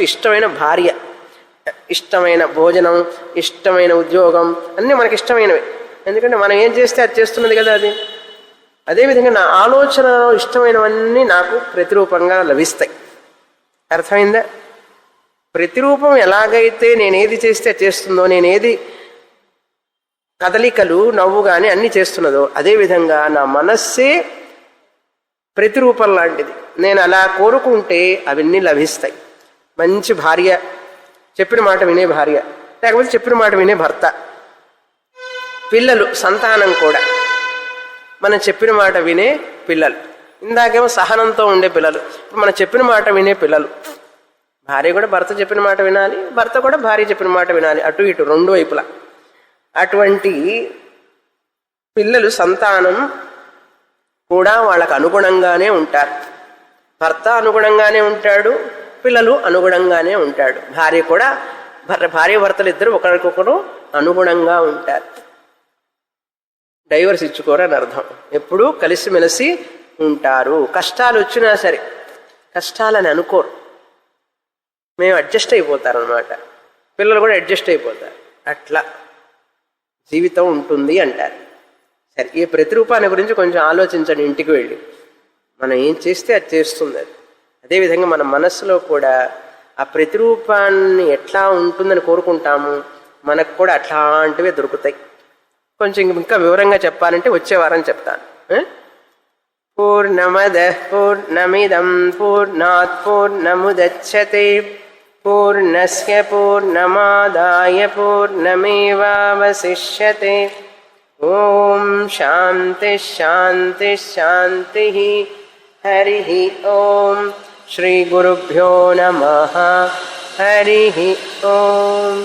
ఇష్టమైన భార్య, ఇష్టమైన భోజనం, ఇష్టమైన ఉద్యోగం, అన్నీ మనకి ఇష్టమైనవి. ఎందుకంటే మనం ఏం చేస్తే అది చేస్తున్నది కదా అది. అదేవిధంగా నా ఆలోచనలో ఇష్టమైనవన్నీ నాకు ప్రతిరూపంగా లభిస్తాయి. అర్థమైందా? ప్రతిరూపం ఎలాగైతే నేనేది చేస్తే అది చేస్తుందో, నేనేది కదలికలు నవ్వు కానీ అన్నీ చేస్తున్నదో, అదేవిధంగా నా మనస్సే ప్రతిరూపం లాంటిది. నేను అలా కోరుకుంటే అవన్నీ లభిస్తాయి. మంచి భార్య, చెప్పిన మాట వినే భార్య, లేకపోతే చెప్పిన మాట వినే భర్త, పిల్లలు, సంతానం కూడా మనం చెప్పిన మాట వినే పిల్లలు. ఇందాకేమో సహనంతో ఉండే పిల్లలు, ఇప్పుడు మనం చెప్పిన మాట వినే పిల్లలు. భార్య కూడా భర్త చెప్పిన మాట వినాలి, భర్త కూడా భార్య చెప్పిన మాట వినాలి, అటు ఇటు రెండు వైపులా. అటువంటి పిల్లలు, సంతానం కూడా వాళ్ళకు అనుగుణంగానే ఉంటారు. భర్త అనుగుణంగానే ఉంటాడు, పిల్లలు అనుగుణంగానే ఉంటాడు. భార్య కూడా, భార్య భర్తలు ఇద్దరు ఒకరికొకరు అనుగుణంగా ఉంటారు. డైవర్స్ ఇచ్చుకోరని అర్థం. ఎప్పుడూ కలిసిమెలిసి ఉంటారు. కష్టాలు వచ్చినా సరే కష్టాలని అనుకోరు, మేము అడ్జస్ట్ అయిపోతారనమాట. పిల్లలు కూడా అడ్జస్ట్ అయిపోతారు. అట్లా జీవితం ఉంటుంది అంటారు. సరే, ఈ ప్రతిరూపాన్ని గురించి కొంచెం ఆలోచించండి ఇంటికి వెళ్ళి. మనం ఏం చేస్తే అది చేస్తుంది అది. అదేవిధంగా మన మనస్సులో కూడా ఆ ప్రతిరూపాన్ని ఎట్లా ఉంటుందని కోరుకుంటాము, మనకు కూడా అట్లాంటివే దొరుకుతాయి. కొంచెం ఇంకా వివరంగా చెప్పాలంటే వచ్చే వారం చెప్తాను. పూర్ణమదః పూర్ణమిదం పూర్ణాత్ పూర్ణముదచ్యతే పూర్ణస్య పూర్ణమాదాయ పూర్ణమేవావశిష్యతే. ఓం శాంతి శాంతి శాంతి. హరి ఓం. శ్రీ గురుభ్యో నమః. హరి ఓం.